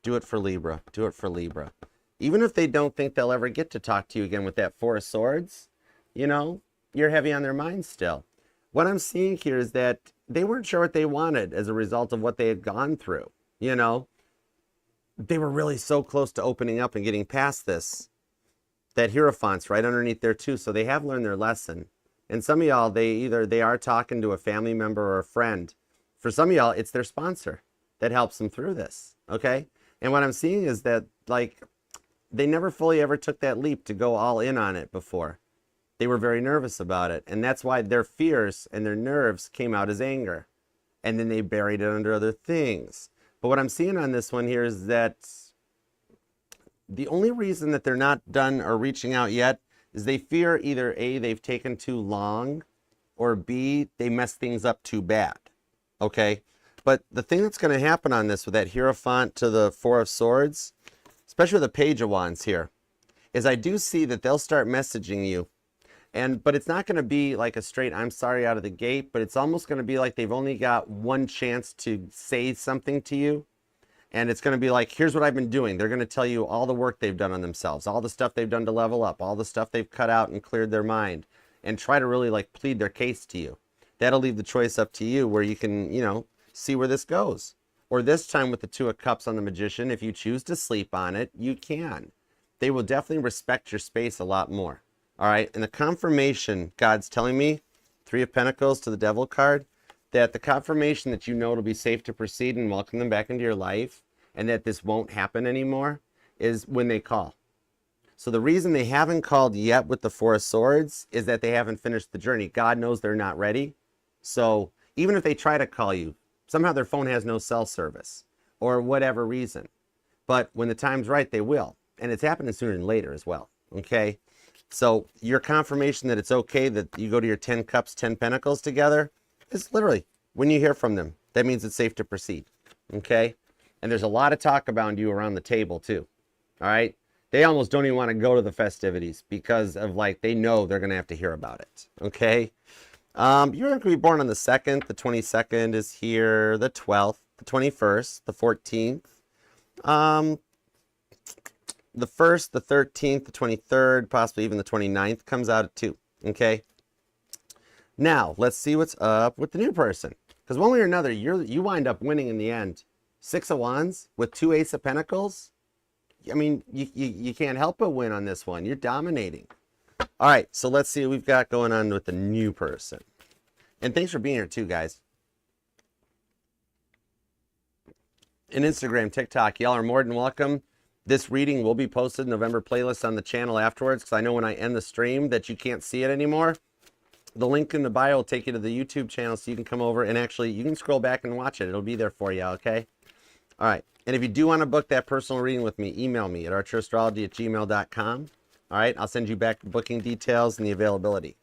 do it for Libra, do it for Libra. Even if they don't think they'll ever get to talk to you again with that Four of Swords, you know, you're heavy on their mind still. What I'm seeing here is that they weren't sure what they wanted as a result of what they had gone through. You know, they were really so close to opening up and getting past this. That Hierophant's right underneath there too. So they have learned their lesson. And some of y'all, they are talking to a family member or a friend. For some of y'all, it's their sponsor that helps them through this. Okay. And what I'm seeing is that like they never fully ever took that leap to go all in on it before. They were very nervous about it. And that's why their fears and their nerves came out as anger. And then they buried it under other things. But what I'm seeing on this one here is that The only reason that they're not done or reaching out yet is they fear either A, they've taken too long, or B, they mess things up too bad. Okay? But the thing that's going to happen on this with that Hierophant to the Four of Swords, especially with the Page of Wands here, is I do see that they'll start messaging you. But it's not going to be like a straight I'm sorry out of the gate, but it's almost going to be like they've only got one chance to say something to you. And it's going to be like, here's what I've been doing. They're going to tell you all the work they've done on themselves, all the stuff they've done to level up, all the stuff they've cut out and cleared their mind, and try to really like plead their case to you. That'll leave the choice up to you where you can, you know, see where this goes. Or this time with the Two of Cups on the Magician, if you choose to sleep on it, you can. They will definitely respect your space a lot more. All right. And the confirmation, God's telling me, Three of Pentacles to the Devil card, that the confirmation that you know it'll be safe to proceed and welcome them back into your life and that this won't happen anymore is when they call. So the reason they haven't called yet with the Four of Swords is that they haven't finished the journey. God knows they're not ready. So even if they try to call you, somehow their phone has no cell service or whatever reason. But when the time's right, they will. And it's happening sooner than later as well. Okay? So your confirmation that it's okay that you go to your 10 Cups, 10 Pentacles together is literally when you hear from them. That means it's safe to proceed. Okay? And there's a lot of talk about you around the table too. All right? They almost don't even want to go to the festivities because of like, they know they're going to have to hear about it. Okay? You're going to be born on the 2nd. The 22nd is here. The 12th. The 21st. The 14th. The 1st, the 13th, the 23rd, possibly even the 29th comes out at 2. Okay? Now, let's see what's up with the new person. Because one way or another, you wind up winning in the end. 6 of Wands with 2 Ace of Pentacles. I mean, you can't help but win on this one. You're dominating. All right, so let's see what we've got going on with the new person. And thanks for being here too, guys. And Instagram, TikTok, y'all are more than welcome. This reading will be posted in November playlist on the channel afterwards because I know when I end the stream that you can't see it anymore. The link in the bio will take you to the YouTube channel so you can come over and actually you can scroll back and watch it. It'll be there for you, okay? All right. And if you do want to book that personal reading with me, email me at archerastrology@gmail.com. All right. I'll send you back the booking details and the availability.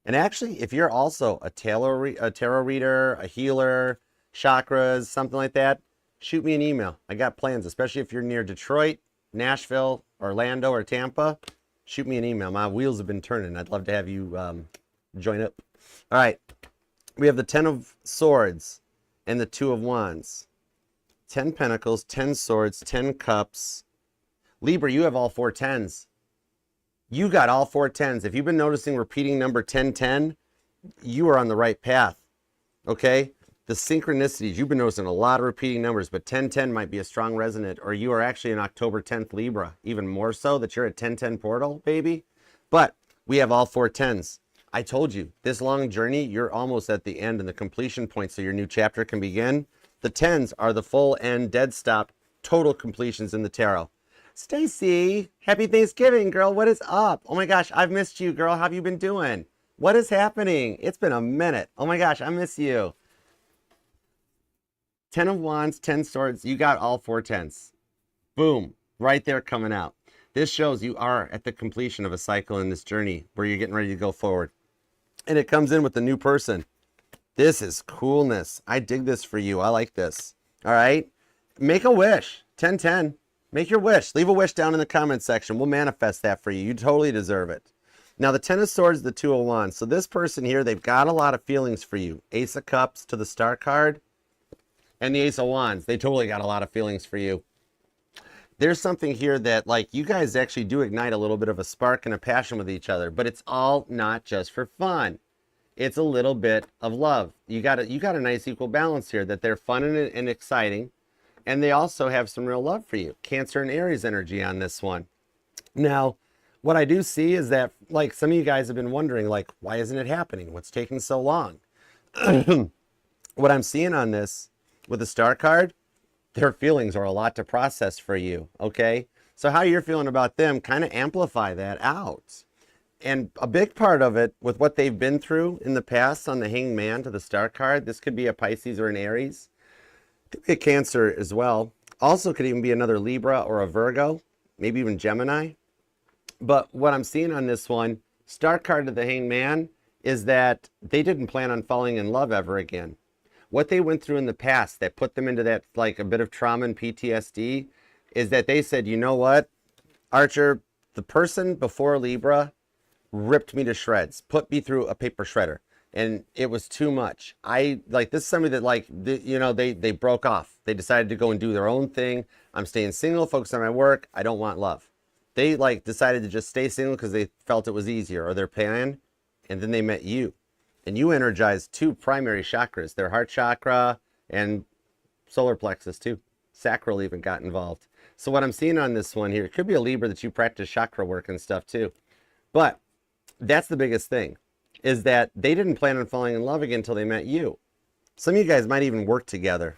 And actually, if you're also a tarot reader, a healer, chakras, something like that, shoot me an email. I got plans, especially if you're near Detroit, Nashville, Orlando, or Tampa. Shoot me an email. My wheels have been turning. I'd love to have you join up. All right. We have the 10 of Swords and the 2 of Wands. 10 Pentacles, 10 Swords, 10 Cups. Libra, you have all 4 10s. You got all 4 10s. If you've been noticing repeating number 1010, you are on the right path. Okay? The synchronicities, you've been noticing a lot of repeating numbers, but 1010 might be a strong resonant, or you are actually an October 10th Libra, even more so that you're a 1010 portal, baby. But we have all 4 10s. I told you, this long journey, you're almost at the end and the completion point so your new chapter can begin. The 10s are the full end, dead stop, total completions in the tarot. Stacy, happy Thanksgiving, girl. What is up? Oh my gosh, I've missed you, girl. How have you been doing? What is happening? It's been a minute. Oh my gosh, I miss you. 10 of Wands, 10 Swords. You got all 4 10s. Boom. Right there coming out. This shows you are at the completion of a cycle in this journey where you're getting ready to go forward. And it comes in with the new person. This is coolness. I dig this for you. I like this. All right. Make a wish. 1010. Make your wish. Leave a wish down in the comment section. We'll manifest that for you. You totally deserve it. Now, the 10 of Swords, the 2 of Wands. So this person here, they've got a lot of feelings for you. Ace of Cups to the Star card. And the Ace of Wands. They totally got a lot of feelings for you. There's something here that, like, you guys actually do ignite a little bit of a spark and a passion with each other. But it's all not just for fun. It's a little bit of love. You got a nice equal balance here that they're fun and exciting. And they also have some real love for you. Cancer and Aries energy on this one. Now, what I do see is that, like, some of you guys have been wondering, like, why isn't it happening? What's taking so long? What I'm seeing on this with the Star card, their feelings are a lot to process for you, okay? So how you're feeling about them, kind of amplify that out. And a big part of it, with what they've been through in the past on the Hanged Man to the Star card, this could be a Pisces or an Aries. Could be a Cancer as well. Also could even be another Libra or a Virgo. maybe even Gemini. But what I'm seeing on this one, star card of the Hanged Man, is that they didn't plan on falling in love ever again. What they went through in the past that put them into that, like a bit of trauma and PTSD, is that they said, you know what, Archer, the person before Libra ripped me to shreds, put me through a paper shredder, and it was too much. This is somebody that, like, they broke off. They decided to go and do their own thing. I'm staying single, focus on my work. I don't want love. They, like, decided to just stay single because they felt it was easier, or their plan, and then they met you. And you energized two primary chakras, their heart chakra and solar plexus too. Sacral even got involved. So what I'm seeing on this one here, it could be a Libra that you practice chakra work and stuff too. But that's the biggest thing, is that they didn't plan on falling in love again until they met you. Some of you guys might even work together.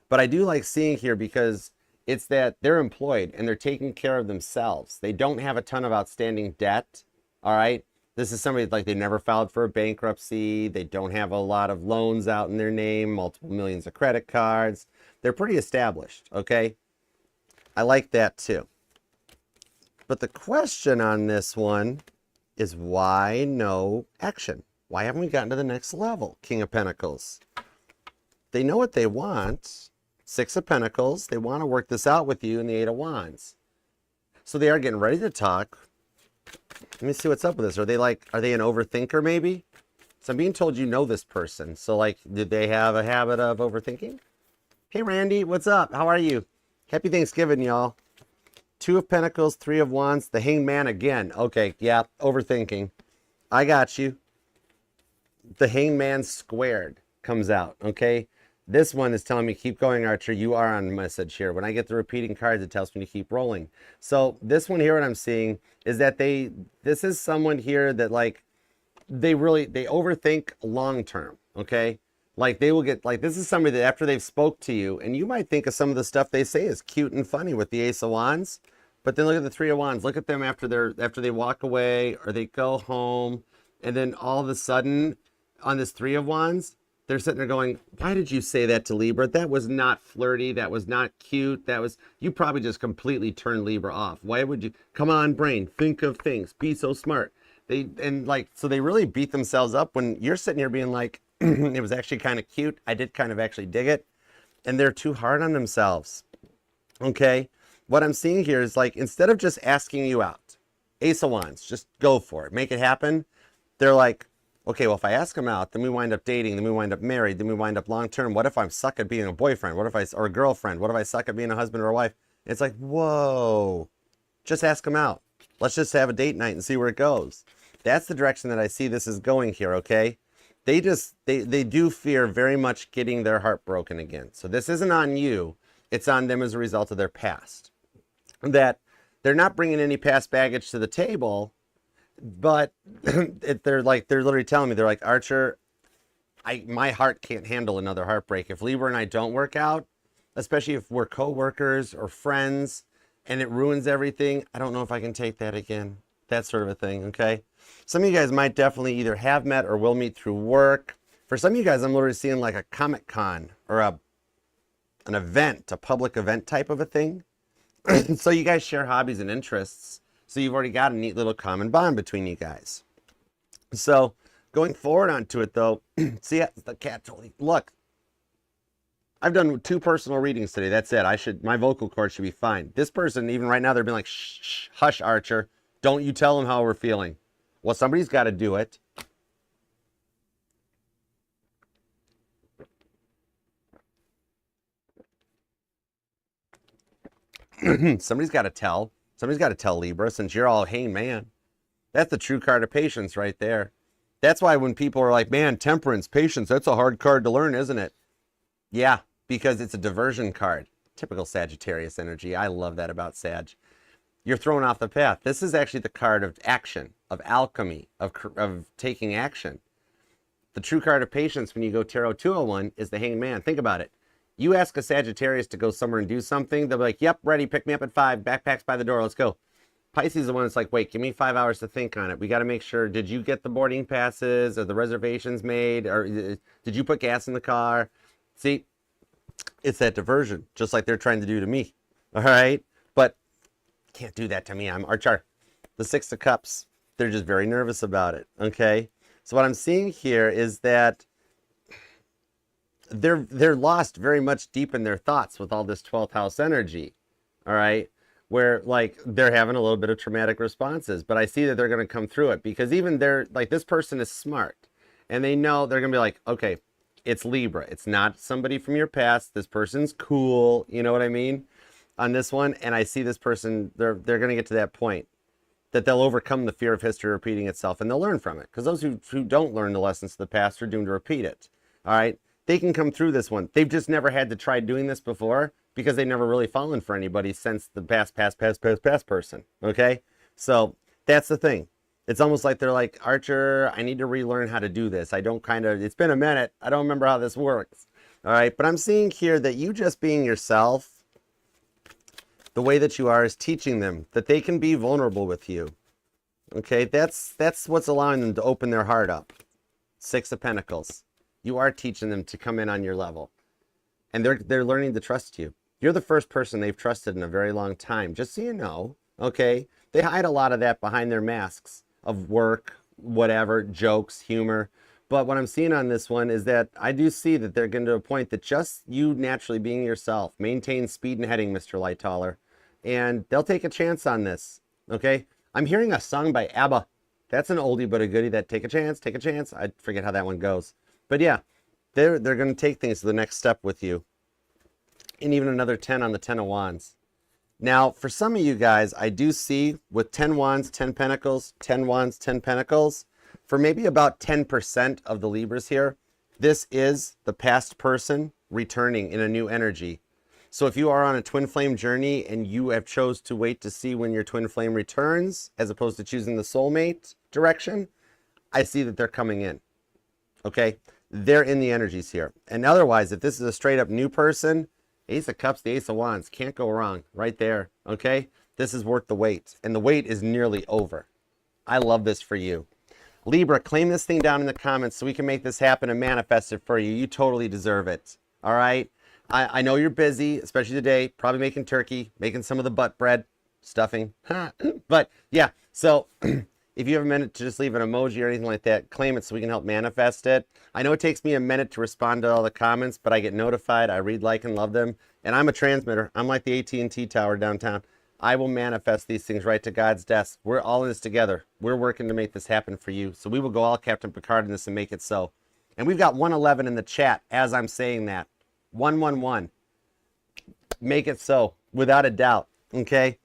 But I do like seeing here, because it's that they're employed and they're taking care of themselves. They don't have a ton of outstanding debt, all right? This is somebody like they never filed for a bankruptcy. They don't have a lot of loans out in their name, multiple millions of credit cards. They're pretty established, okay? I like that too. But the question on this one is, why no action? Why haven't we gotten to the next level? King of Pentacles. They know what they want. Six of Pentacles. They want to work this out with you, in the Eight of Wands. So they are getting ready to talk. Let me see what's up with this. Are they an overthinker maybe? So I'm being told you know this person. So, like, did they have a habit of overthinking? Hey, Randy, what's up? How are you? Happy Thanksgiving, y'all. Two of Pentacles, Three of Wands, the Hanged Man again. Okay, yeah, overthinking. I got you. The Hanged Man squared comes out, okay? This one is telling me, keep going, Archer. You are on message here. When I get the repeating cards, it tells me to keep rolling. So this one here, what I'm seeing is that this is someone here that, like, they overthink long term, okay? Like, they will get, like, this is somebody that after they've spoke to you, and you might think of some of the stuff they say is cute and funny with the Ace of Wands, but then look at the Three of Wands. Look at them after they walk away or they go home, and then all of a sudden on this Three of Wands, they're sitting there going, why did you say that to Libra? That was not flirty. That was not cute. You probably just completely turned Libra off. Why would you? Come on, brain. Think of things. Be so smart. So they really beat themselves up when you're sitting here being like, it was actually kind of cute. I did kind of actually dig it. And they're too hard on themselves. Okay? What I'm seeing here is, like, instead of just asking you out, Ace of Wands, just go for it. Make it happen. They're like, okay, well, if I ask him out, then we wind up dating, then we wind up married, then we wind up long-term. What if I suck at being a boyfriend? Or a girlfriend? What if I suck at being a husband or a wife? It's like, whoa, just ask him out. Let's just have a date night and see where it goes. That's the direction that I see this is going here, okay? They do fear very much getting their heart broken again. So this isn't on you. It's on them as a result of their past. That they're not bringing any past baggage to the table, but they're literally telling me, they're like, Archer, my heart can't handle another heartbreak. If Libra and I don't work out, especially if we're co-workers or friends and it ruins everything, I don't know if I can take that again. That sort of a thing, okay? Some of you guys might definitely either have met or will meet through work. For some of you guys, I'm literally seeing like a Comic-Con or an event, a public event type of a thing. So you guys share hobbies and interests. So you've already got a neat little common bond between you guys. So going forward onto it though, see, the cat totally, look, I've done 2 personal readings today. That's it. My vocal cords should be fine. This person, even right now, they're being like, shh, shh, hush, Archer. Don't you tell them how we're feeling. Well, somebody's got to do it. Somebody's got to tell. Somebody's got to tell Libra, since you're all, hey, man. That's the true card of patience right there. That's why when people are like, man, temperance, patience, that's a hard card to learn, isn't it? Yeah, because it's a diversion card. Typical Sagittarius energy. I love that about Sag. You're thrown off the path. This is actually the card of action, of alchemy, of taking action. The true card of patience when you go Tarot 201 is the Hanged Man. Think about it. You ask a Sagittarius to go somewhere and do something, they'll be like, yep, ready, pick me up at 5, backpacks by the door, let's go. Pisces is the one that's like, wait, give me 5 hours to think on it. We got to make sure, did you get the boarding passes? Are the reservations made? Or did you put gas in the car? See, it's that diversion, just like they're trying to do to me. All right? But Can't do that to me. I'm Archer. The Six of Cups. They're just very nervous about it. Okay. So what I'm seeing here is that they're lost very much deep in their thoughts with all this 12th house energy. All right. Where like they're having a little bit of traumatic responses, but I see that they're going to come through it because even they're like, this person is smart and they know they're going to be like, okay, it's Libra. It's not somebody from your past. This person's cool. You know what I mean? On this one. And I see this person, they're going to get to that point that they'll overcome the fear of history repeating itself and they'll learn from it. Because those who don't learn the lessons of the past are doomed to repeat it. All right. They can come through this one. They've just never had to try doing this before because they've never really fallen for anybody since the past person. Okay. So that's the thing. It's almost like they're like, Archer, I need to relearn how to do this. I don't it's been a minute. I don't remember how this works. All right. But I'm seeing here that you just being yourself, the way that you are, is teaching them that they can be vulnerable with you. Okay. That's what's allowing them to open their heart up. Six of Pentacles. You are teaching them to come in on your level. And they're learning to trust you. You're the first person they've trusted in a very long time. Just so you know. Okay. They hide a lot of that behind their masks of work, whatever, jokes, humor. But what I'm seeing on this one is that I do see that they're getting to a point that just you naturally being yourself, maintain speed and heading, Mr. Lightaller. And they'll take a chance on this. Okay. I'm hearing a song by ABBA. That's an oldie but a goodie, that take a chance, take a chance. I forget how that one goes. But yeah, they're going to take things to the next step with you. And even another 10 on the 10 of Wands. Now, for some of you guys, I do see with 10 Wands, 10 Pentacles, 10 Wands, 10 Pentacles, for maybe about 10% of the Libras here, this is the past person returning in a new energy. So if you are on a twin flame journey and you have chose to wait to see when your twin flame returns, as opposed to choosing the soulmate direction, I see that they're coming in. Okay? They're in the energies here. And otherwise, if this is a straight up new person, Ace of Cups, the Ace of Wands, can't go wrong right there. Okay? This is worth the wait. And the wait is nearly over. I love this for you. Libra, claim this thing down in the comments so we can make this happen and manifest it for you. You totally deserve it. All right? I know you're busy, especially today, probably making turkey, making some of the butt bread, stuffing. But yeah, so if you have a minute to just leave an emoji or anything like that, claim it so we can help manifest it. I know it takes me a minute to respond to all the comments, but I get notified. I read, like, and love them. And I'm a transmitter. I'm like the AT&T tower downtown. I will manifest these things right to God's desk. We're all in this together. We're working to make this happen for you. So we will go all Captain Picard in this and make it so. And we've got 111 in the chat as I'm saying that. 111. Make it so, without a doubt. Okay?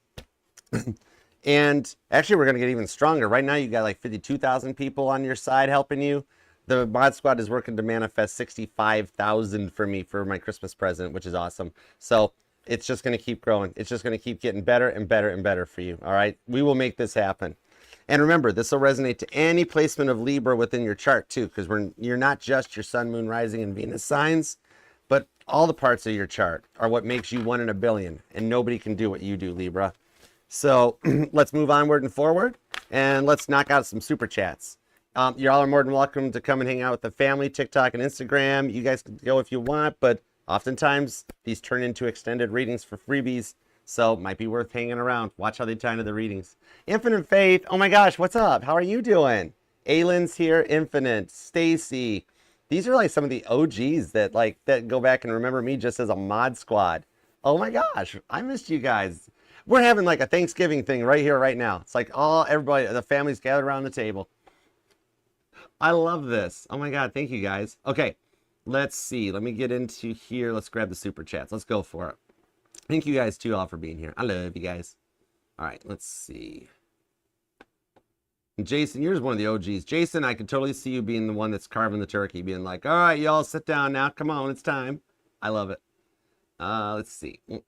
And actually, we're going to get even stronger. Right now, you got like 52,000 people on your side helping you. The mod squad is working to manifest 65,000 for me for my Christmas present, which is awesome. So it's just going to keep growing. It's just going to keep getting better and better and better for you. All right? We will make this happen. And remember, this will resonate to any placement of Libra within your chart too, because you're not just your sun, moon, rising, and Venus signs, but all the parts of your chart are what makes you 1 in a billion, and nobody can do what you do, Libra. So let's move onward and forward, and let's knock out some super chats. You all are more than welcome to come and hang out with the family, TikTok and Instagram. You guys can go if you want, but oftentimes these turn into extended readings for freebies, so it might be worth hanging around. Watch how they tie into the readings. Infinite Faith, oh my gosh, what's up? How are you doing? Aylin's here, Infinite, Stacy. These are like some of the OGs that go back and remember me just as a mod squad. Oh my gosh, I missed you guys. We're having like a Thanksgiving thing right here, right now. It's like everybody, the family's gathered around the table. I love this. Oh my God, thank you guys. Okay, let's see. Let me get into here. Let's grab the super chats. Let's go for it. Thank you guys too all for being here. I love you guys. All right, let's see. Jason, you're one of the OGs. Jason, I could totally see you being the one that's carving the turkey, being like, all right, y'all sit down now. Come on, it's time. I love it. Let's see. There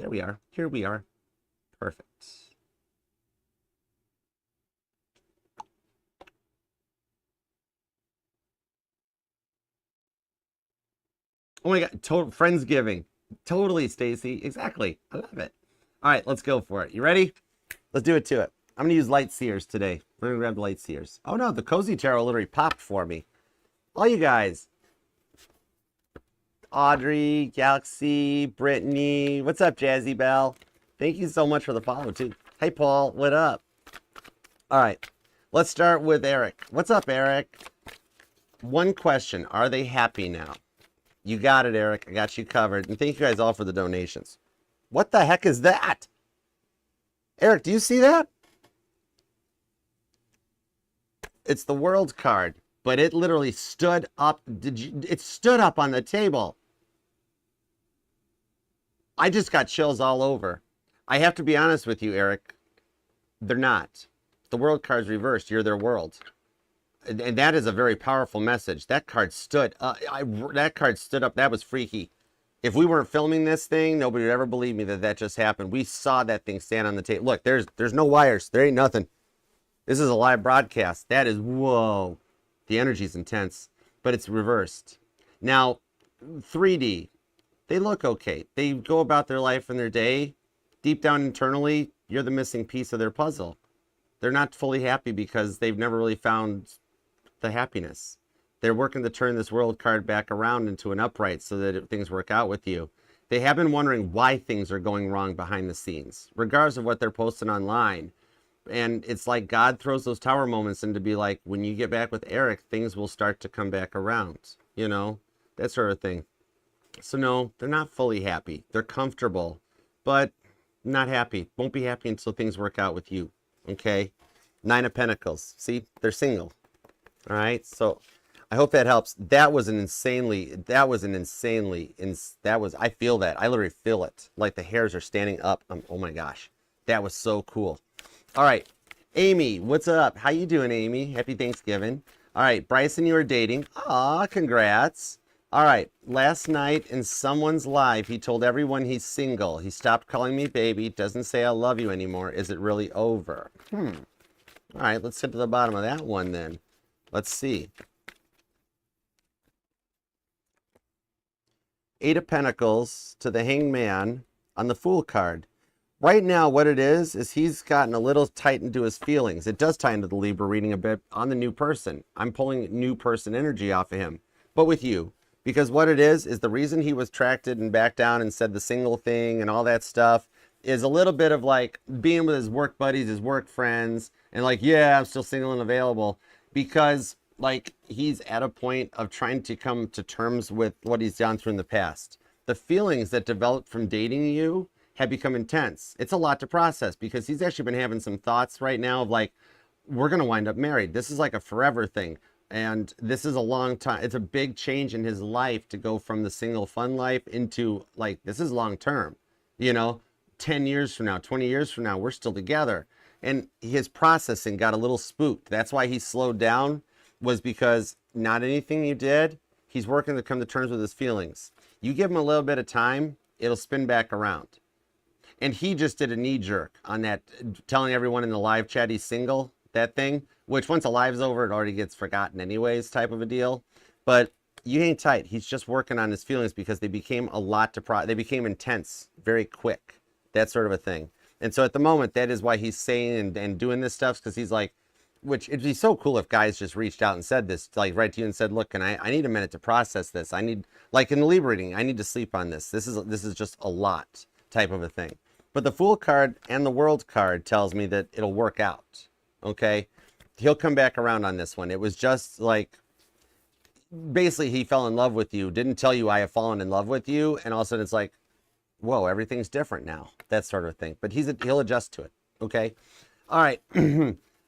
we are. Here we are. Perfect. Oh my God, total Friendsgiving. Totally, Stacy. Exactly. I love it. All right, let's go for it. You ready? Let's do it to it. I'm going to use Light Seers today. We're going to grab the Light Seers. Oh no, the Cozy Tarot literally popped for me. All you guys, Audrey, Galaxy, Brittany. What's up, Jazzy Bell? Thank you so much for the follow, too. Hey, Paul. What up? All right. Let's start with Eric. What's up, Eric? One question. Are they happy now? You got it, Eric. I got you covered. And thank you guys all for the donations. What the heck is that? Eric, do you see that? It's the World card, but it literally stood up. It stood up on the table. I just got chills all over. I have to be honest with you, Eric. They're not. The World card's reversed. You're their world. And that is a very powerful message. That card stood up. That card stood up. That was freaky. If we weren't filming this thing, nobody would ever believe me that just happened. We saw that thing stand on the table. Look, there's no wires. There ain't nothing. This is a live broadcast. That is, whoa. The energy's intense, but it's reversed. Now, 3D, they look okay. They go about their life and their day. Deep down internally, you're the missing piece of their puzzle. They're not fully happy because they've never really found the happiness. They're working to turn this World card back around into an upright so that things work out with you. They have been wondering why things are going wrong behind the scenes, regardless of what they're posting online. And it's like God throws those tower moments in to be like, when you get back with Eric, things will start to come back around, you know, that sort of thing. So no, they're not fully happy. They're comfortable, but not happy. Won't be happy until things work out with you, okay? 9 of Pentacles. See, they're single. All right, so I hope that helps. I feel that. I literally feel it. Like the hairs are standing up. Oh my gosh, that was so cool. All right, Amy, what's up? How you doing, Amy? Happy Thanksgiving. All right, Bryson, you were dating. Aw, congrats. All right, last night in someone's live, he told everyone he's single. He stopped calling me baby, doesn't say I love you anymore. Is it really over? All right, let's get to the bottom of that one then. Let's see. 8 of Pentacles to the Hanged Man on the Fool card. Right now, what it is he's gotten a little tight into his feelings. It does tie into the Libra reading a bit on the new person. I'm pulling new person energy off of him, but with you. Because what it is the reason he was attracted and backed down and said the single thing and all that stuff is a little bit of like being with his work buddies, his work friends, and like, yeah, I'm still single and available. Because like he's at a point of trying to come to terms with what he's gone through in the past. The feelings that developed from dating you have become intense. It's a lot to process because he's actually been having some thoughts right now of like, we're going to wind up married. This is like a forever thing. And this is a long time. It's a big change in his life to go from the single fun life into like, this is long term, you know, 10 years from now, 20 years from now, we're still together. And his processing got a little spooked. That's why he slowed down, was because not anything you did, he's working to come to terms with his feelings. You give him a little bit of time, it'll spin back around. And he just did a knee jerk on that, telling everyone in the live chat he's single, that thing, which once a live's over, it already gets forgotten anyways, type of a deal. But you hang tight. He's just working on his feelings because they became a lot to they became intense very quick, that sort of a thing. And so at the moment, that is why he's saying and doing this stuff, because he's like, which it'd be so cool if guys just reached out and said this, like right to you and said, look, I need a minute to process this. I need, like in the Libra reading, I need to sleep on this. This is just a lot type of a thing. But the Fool card and the World card tells me that it'll work out. Okay. He'll come back around on this one. It was just like, basically he fell in love with you, didn't tell you I have fallen in love with you. And all of a sudden it's like, whoa, everything's different now. That sort of thing. But he'll adjust to it. Okay. All right.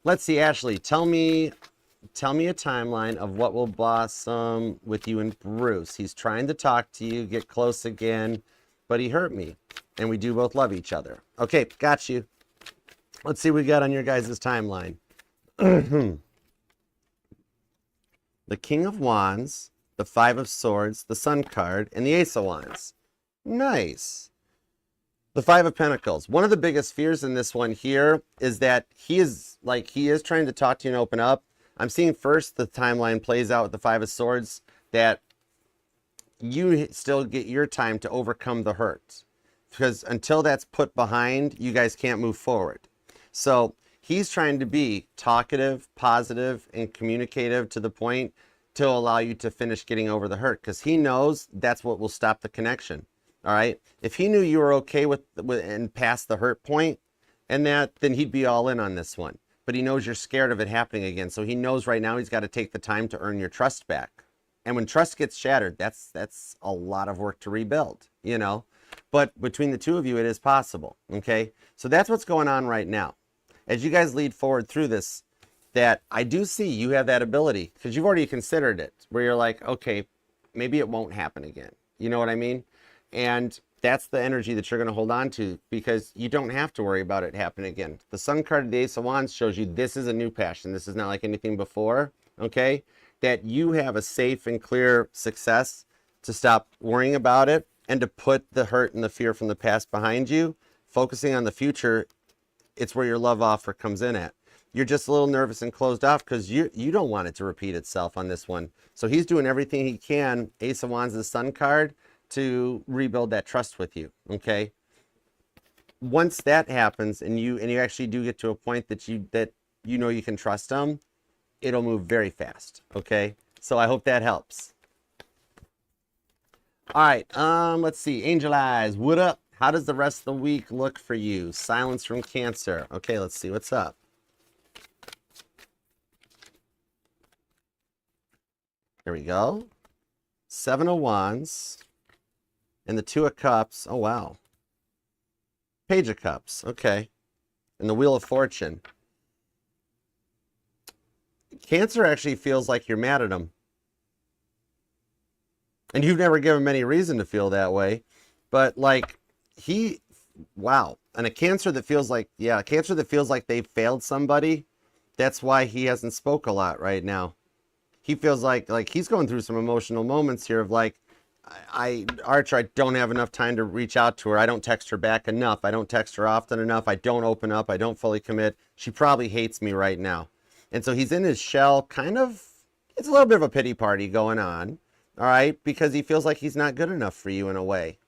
Let's see, Ashley, tell me a timeline of what will blossom with you and Bruce. He's trying to talk to you, get close again, but he hurt me. And we do both love each other. Okay, got you. Let's see what we got on your guys' timeline. The King of Wands, the 5 of Swords, the Sun card, and the Ace of Wands. Nice. The 5 of Pentacles. One of the biggest fears in this one here is that he is trying to talk to you and open up. I'm seeing first the timeline plays out with the 5 of Swords, that you still get your time to overcome the hurt. Because until that's put behind, you guys can't move forward. So he's trying to be talkative, positive, and communicative to the point to allow you to finish getting over the hurt, because he knows that's what will stop the connection. All right. If he knew you were okay with and past the hurt point and that, then he'd be all in on this one. But he knows you're scared of it happening again. So he knows right now he's got to take the time to earn your trust back. And when trust gets shattered, that's a lot of work to rebuild, you know. But between the two of you, it is possible. Okay. So that's what's going on right now. As you guys lead forward through this, that I do see you have that ability, because you've already considered it, where you're like, okay, maybe it won't happen again. You know what I mean? And that's the energy that you're going to hold on to, because you don't have to worry about it happening again. The Sun card of the Ace of Wands shows you this is a new passion. This is not like anything before, okay? That you have a safe and clear success to stop worrying about it and to put the hurt and the fear from the past behind you. Focusing on the future, it's where your love offer comes in at. You're just a little nervous and closed off because you don't want it to repeat itself on this one. So he's doing everything he can, Ace of Wands, the Sun card, to rebuild that trust with you, okay? Once that happens and you actually do get to a point that you know you can trust him, it'll move very fast, okay? So I hope that helps. All right, let's see. Angel Eyes, what up? How does the rest of the week look for you? Silence from Cancer. Okay, let's see what's up. There we go. 7 of Wands. And the 2 of Cups. Oh, wow. Page of Cups. Okay. And the Wheel of Fortune. Cancer actually feels like you're mad at him. And you've never given him any reason to feel that way. But, like, wow. And a Cancer that feels like, yeah, a Cancer that feels like they've failed somebody, that's why he hasn't spoke a lot right now. He feels like he's going through some emotional moments here of like, Archer, I don't have enough time to reach out to her. I don't text her back enough. I don't text her often enough. I don't open up. I don't fully commit. She probably hates me right now. And so he's in his shell, kind of, it's a little bit of a pity party going on, all right, because he feels like he's not good enough for you in a way.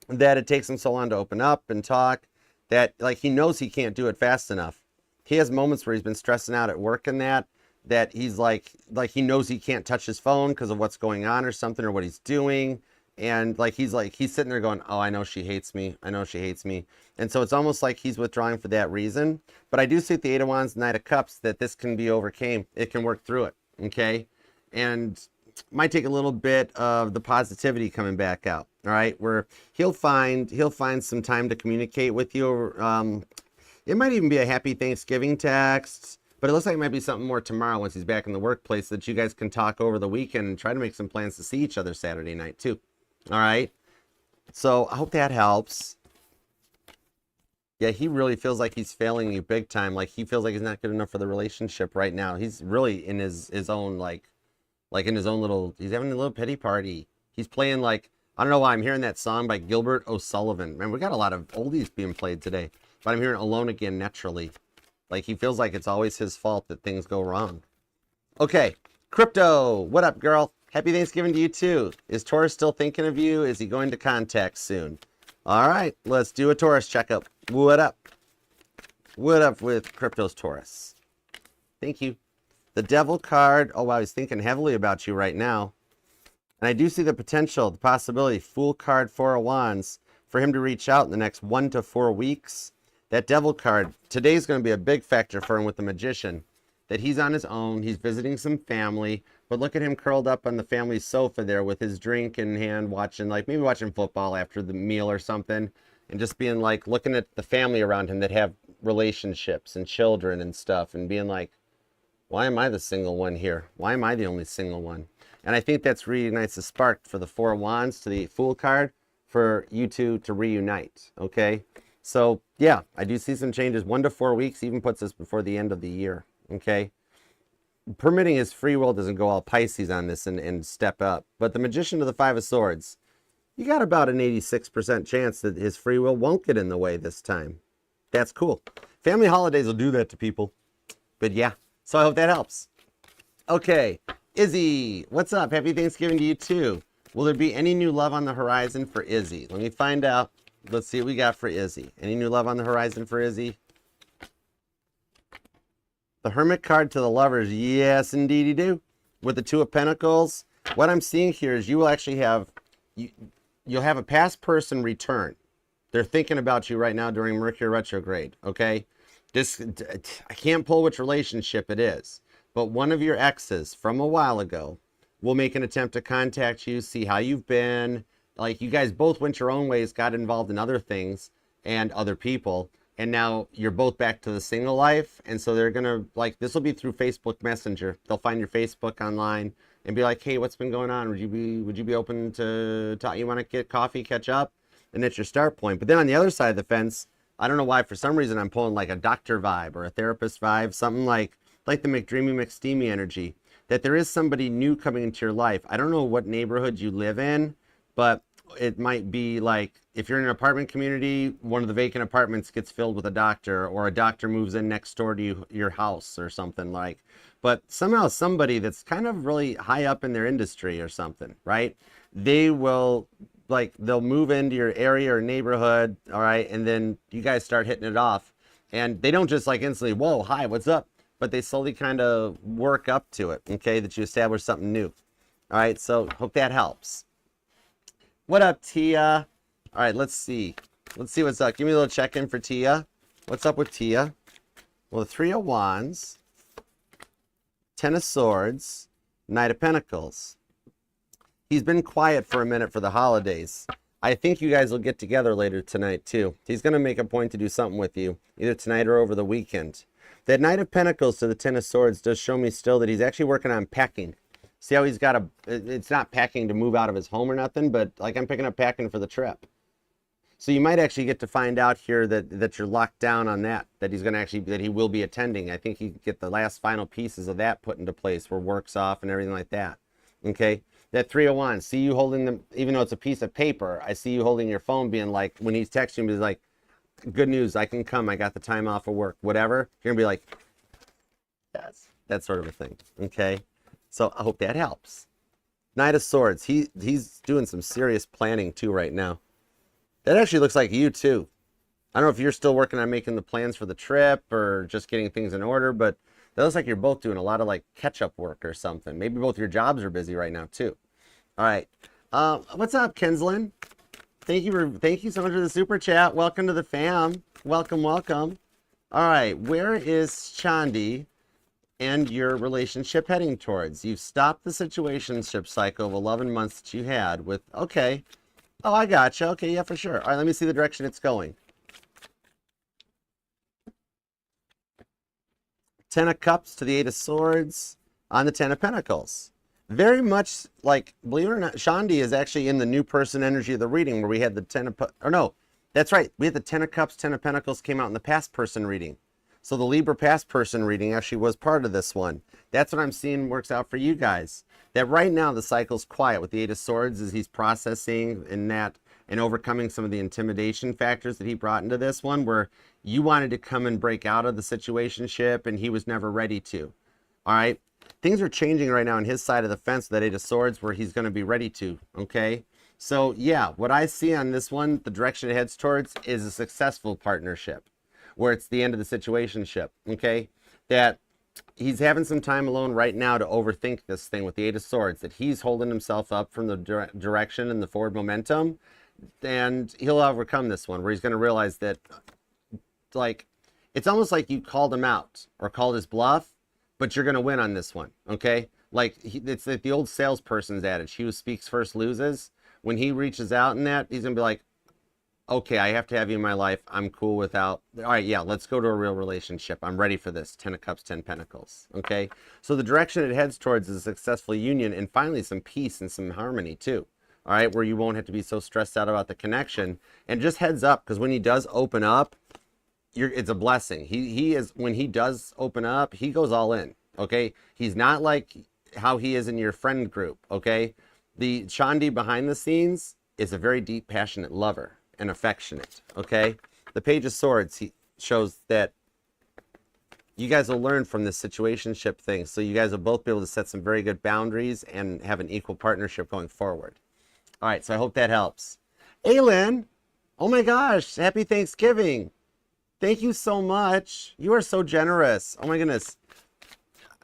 That it takes him so long to open up and talk, that like he knows he can't do it fast enough. He has moments where he's been stressing out at work and that he's like he knows he can't touch his phone because of what's going on or something or what he's doing. And he's sitting there going, oh, I know she hates me. I know she hates me. And so it's almost like he's withdrawing for that reason. But I do see at the 8 of Wands, Knight of Cups, that this can be overcame. It can work through it. Okay. And might take a little bit of the positivity coming back out. All right. Where he'll find some time to communicate with you. It might even be a happy Thanksgiving text. But it looks like it might be something more tomorrow once he's back in the workplace, that you guys can talk over the weekend and try to make some plans to see each other Saturday night too. All right. So I hope that helps. Yeah, he really feels like he's failing you big time. Like he feels like he's not good enough for the relationship right now. He's really in his own like in his own little, he's having a little pity party. He's playing like, I don't know why I'm hearing that song by Gilbert O'Sullivan. Man, we got a lot of oldies being played today. But I'm hearing Alone Again naturally. Like he feels like it's always his fault that things go wrong. Okay, Crypto, what up, girl? Happy Thanksgiving to you too. Is Taurus still thinking of you? Is he going to contact soon? All right, let's do a Taurus checkup. What up? What up with Crypto's Taurus? Thank you. The Devil card. Oh, wow, he's thinking heavily about you right now. And I do see the potential, the possibility, Fool card, 4 of Wands, for him to reach out in the next 1 to 4 weeks. That Devil card, today's going to be a big factor for him with the Magician. That he's on his own, he's visiting some family, but look at him curled up on the family sofa there with his drink in hand, watching, like maybe watching football after the meal or something, and just being like, looking at the family around him that have relationships and children and stuff, and being like, why am I the single one here? Why am I the only single one? And I think that's reignites the spark for the 4 of Wands to the Fool card for you two to reunite, okay? So, yeah, I do see some changes. 1 to 4 weeks even puts us before the end of the year, okay? Permitting his free will doesn't go all Pisces on this and step up. But the Magician to the 5 of Swords, you got about an 86% chance that his free will won't get in the way this time. That's cool. Family holidays will do that to people. But, yeah, so I hope that helps. Okay, Izzy, what's up? Happy Thanksgiving to you, too. Will there be any new love on the horizon for Izzy? Let me find out. Let's see what we got for Izzy. Any new love on the horizon for Izzy? The Hermit card to the Lovers. Yes, indeed you do. with the Two of Pentacles, what I'm seeing here is you will actually have, you'll have a past person return. They're thinking about you right now during Mercury retrograde, okay? This, I can't pull which relationship it is, but one of your exes from a while ago will make an attempt to contact you, see how you've been. Like, you guys both went your own ways, got involved in other things and other people, and now you're both back to the single life. And so they're gonna, like, this will be through Facebook Messenger. They'll find your Facebook online and be like, hey, what's been going on? Would you be open to talk? You want to get coffee, catch up? And that's your start point. But then on the other side of the fence, I don't know why, for some reason I'm pulling like a doctor vibe or a therapist vibe, something like the McDreamy McSteamy energy, that there is somebody new coming into your life. I don't know what neighborhood you live in, but it might be like, if you're in an apartment community, one of the vacant apartments gets filled with a doctor, or a doctor moves in next door to your house or something like. But somehow somebody that's kind of really high up in their industry or something, right? They will, like, they'll move into your area or neighborhood, all right, and then you guys start hitting it off. And they don't just like instantly, whoa, hi, what's up? But they slowly kind of work up to it, okay, that you establish something new. All right, so hope that helps. What up, Tia? All right, let's see. Let's see what's up. Give me a little check-in for Tia. What's up with Tia? Well, the Three of Wands, Ten of Swords, Knight of Pentacles. He's been quiet for a minute for the holidays. I think you guys will get together later tonight, too. He's going to make a point to do something with you, either tonight or over the weekend. That Knight of Pentacles to the Ten of Swords does show me still that he's actually working on packing. See how he's got a, it's not packing to move out of his home or nothing, but like I'm picking up packing for the trip. So you might actually get to find out here that you're locked down on that he's going to actually, that he will be attending. I think you can get the last final pieces of that put into place where work's off and everything like that. Okay? That 3 of Wands, see you holding them, even though it's a piece of paper, I see you holding your phone being like, when he's texting me, he's like, good news, I can come, I got the time off of work, whatever. You're going to be like, yes, that sort of a thing. Okay? So I hope that helps. Knight of Swords. He's doing some serious planning too right now. That actually looks like you too. I don't know if you're still working on making the plans for the trip or just getting things in order, but that looks like you're both doing a lot of like catch-up work or something. Maybe both your jobs are busy right now too. All right. What's up, Kinslin? Thank you so much for the super chat. Welcome to the fam. Welcome, welcome. All right. Where is Chandi and your relationship heading towards? You've stopped the situationship cycle of 11 months that you had with, okay. Oh, I gotcha. Okay, yeah, for sure. All right, let me see the direction it's going. Ten of Cups to the Eight of Swords on the Ten of Pentacles. Very much like, believe it or not, Shandi is actually in the new person energy of the reading where we had the Ten of, or no, that's right. We had the Ten of Cups, Ten of Pentacles came out in the past person reading. So the Libra past person reading actually was part of this one. That's what I'm seeing works out for you guys. That right now the cycle's quiet with the Eight of Swords as he's processing and overcoming some of the intimidation factors that he brought into this one, where you wanted to come and break out of the situationship and he was never ready to. All right. Things are changing right now on his side of the fence with that Eight of Swords where he's going to be ready to. Okay. So yeah, what I see on this one, the direction it heads towards is a successful partnership where it's the end of the situationship. Okay. That he's having some time alone right now to overthink this thing with the Eight of Swords, that he's holding himself up from the direction and the forward momentum, and he'll overcome this one where he's going to realize that, like, it's almost like you called him out or called his bluff, but you're going to win on this one. Okay. Like it's like the old salesperson's adage, he who speaks first loses. When he reaches out in that, he's going to be like, okay, I have to have you in my life. I'm cool without, all right, yeah, let's go to a real relationship. I'm ready for this. Ten of Cups, 10 Pentacles. Okay. So the direction it heads towards is a successful union and finally some peace and some harmony too. All right. Where you won't have to be so stressed out about the connection. And just heads up, because when he does open up, it's a blessing. He is, when he does open up, he goes all in. Okay. He's not like how he is in your friend group. Okay. The Chandi behind the scenes is a very deep, passionate lover and affectionate. Okay. The Page of Swords, he shows that you guys will learn from this situationship thing. So you guys will both be able to set some very good boundaries and have an equal partnership going forward. All right. So I hope that helps. Aylin, oh my gosh. Happy Thanksgiving. Thank you so much. You are so generous. Oh my goodness.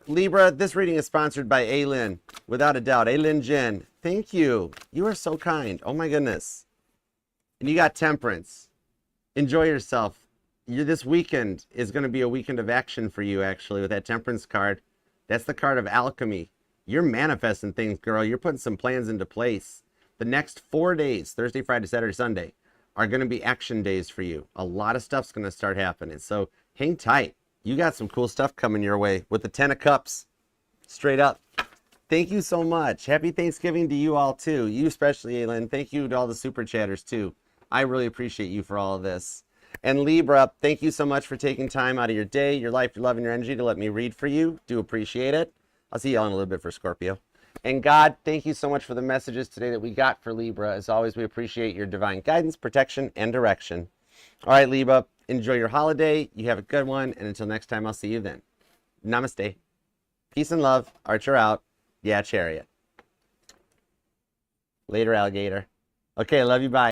Libra, this reading is sponsored by Aylin, without a doubt. Aylin Jen, thank you. You are so kind. Oh my goodness. And you got Temperance. Enjoy yourself. This weekend is going to be a weekend of action for you, actually, with that Temperance card. That's the card of alchemy. You're manifesting things, girl. You're putting some plans into place. The next 4 days, Thursday, Friday, Saturday, Sunday, are going to be action days for you. A lot of stuff's going to start happening. So hang tight. You got some cool stuff coming your way with the 10 of Cups. Straight up. Thank you so much. Happy Thanksgiving to you all, too. You especially, Aylin. Thank you to all the super chatters, too. I really appreciate you for all of this. And Libra, thank you so much for taking time out of your day, your life, your love, and your energy to let me read for you. Do appreciate it. I'll see you all in a little bit for Scorpio. And God, thank you so much for the messages today that we got for Libra. As always, we appreciate your divine guidance, protection, and direction. All right, Libra, enjoy your holiday. You have a good one. And until next time, I'll see you then. Namaste. Peace and love. Archer out. Yeah, Chariot. Later, alligator. Okay, love you. Bye.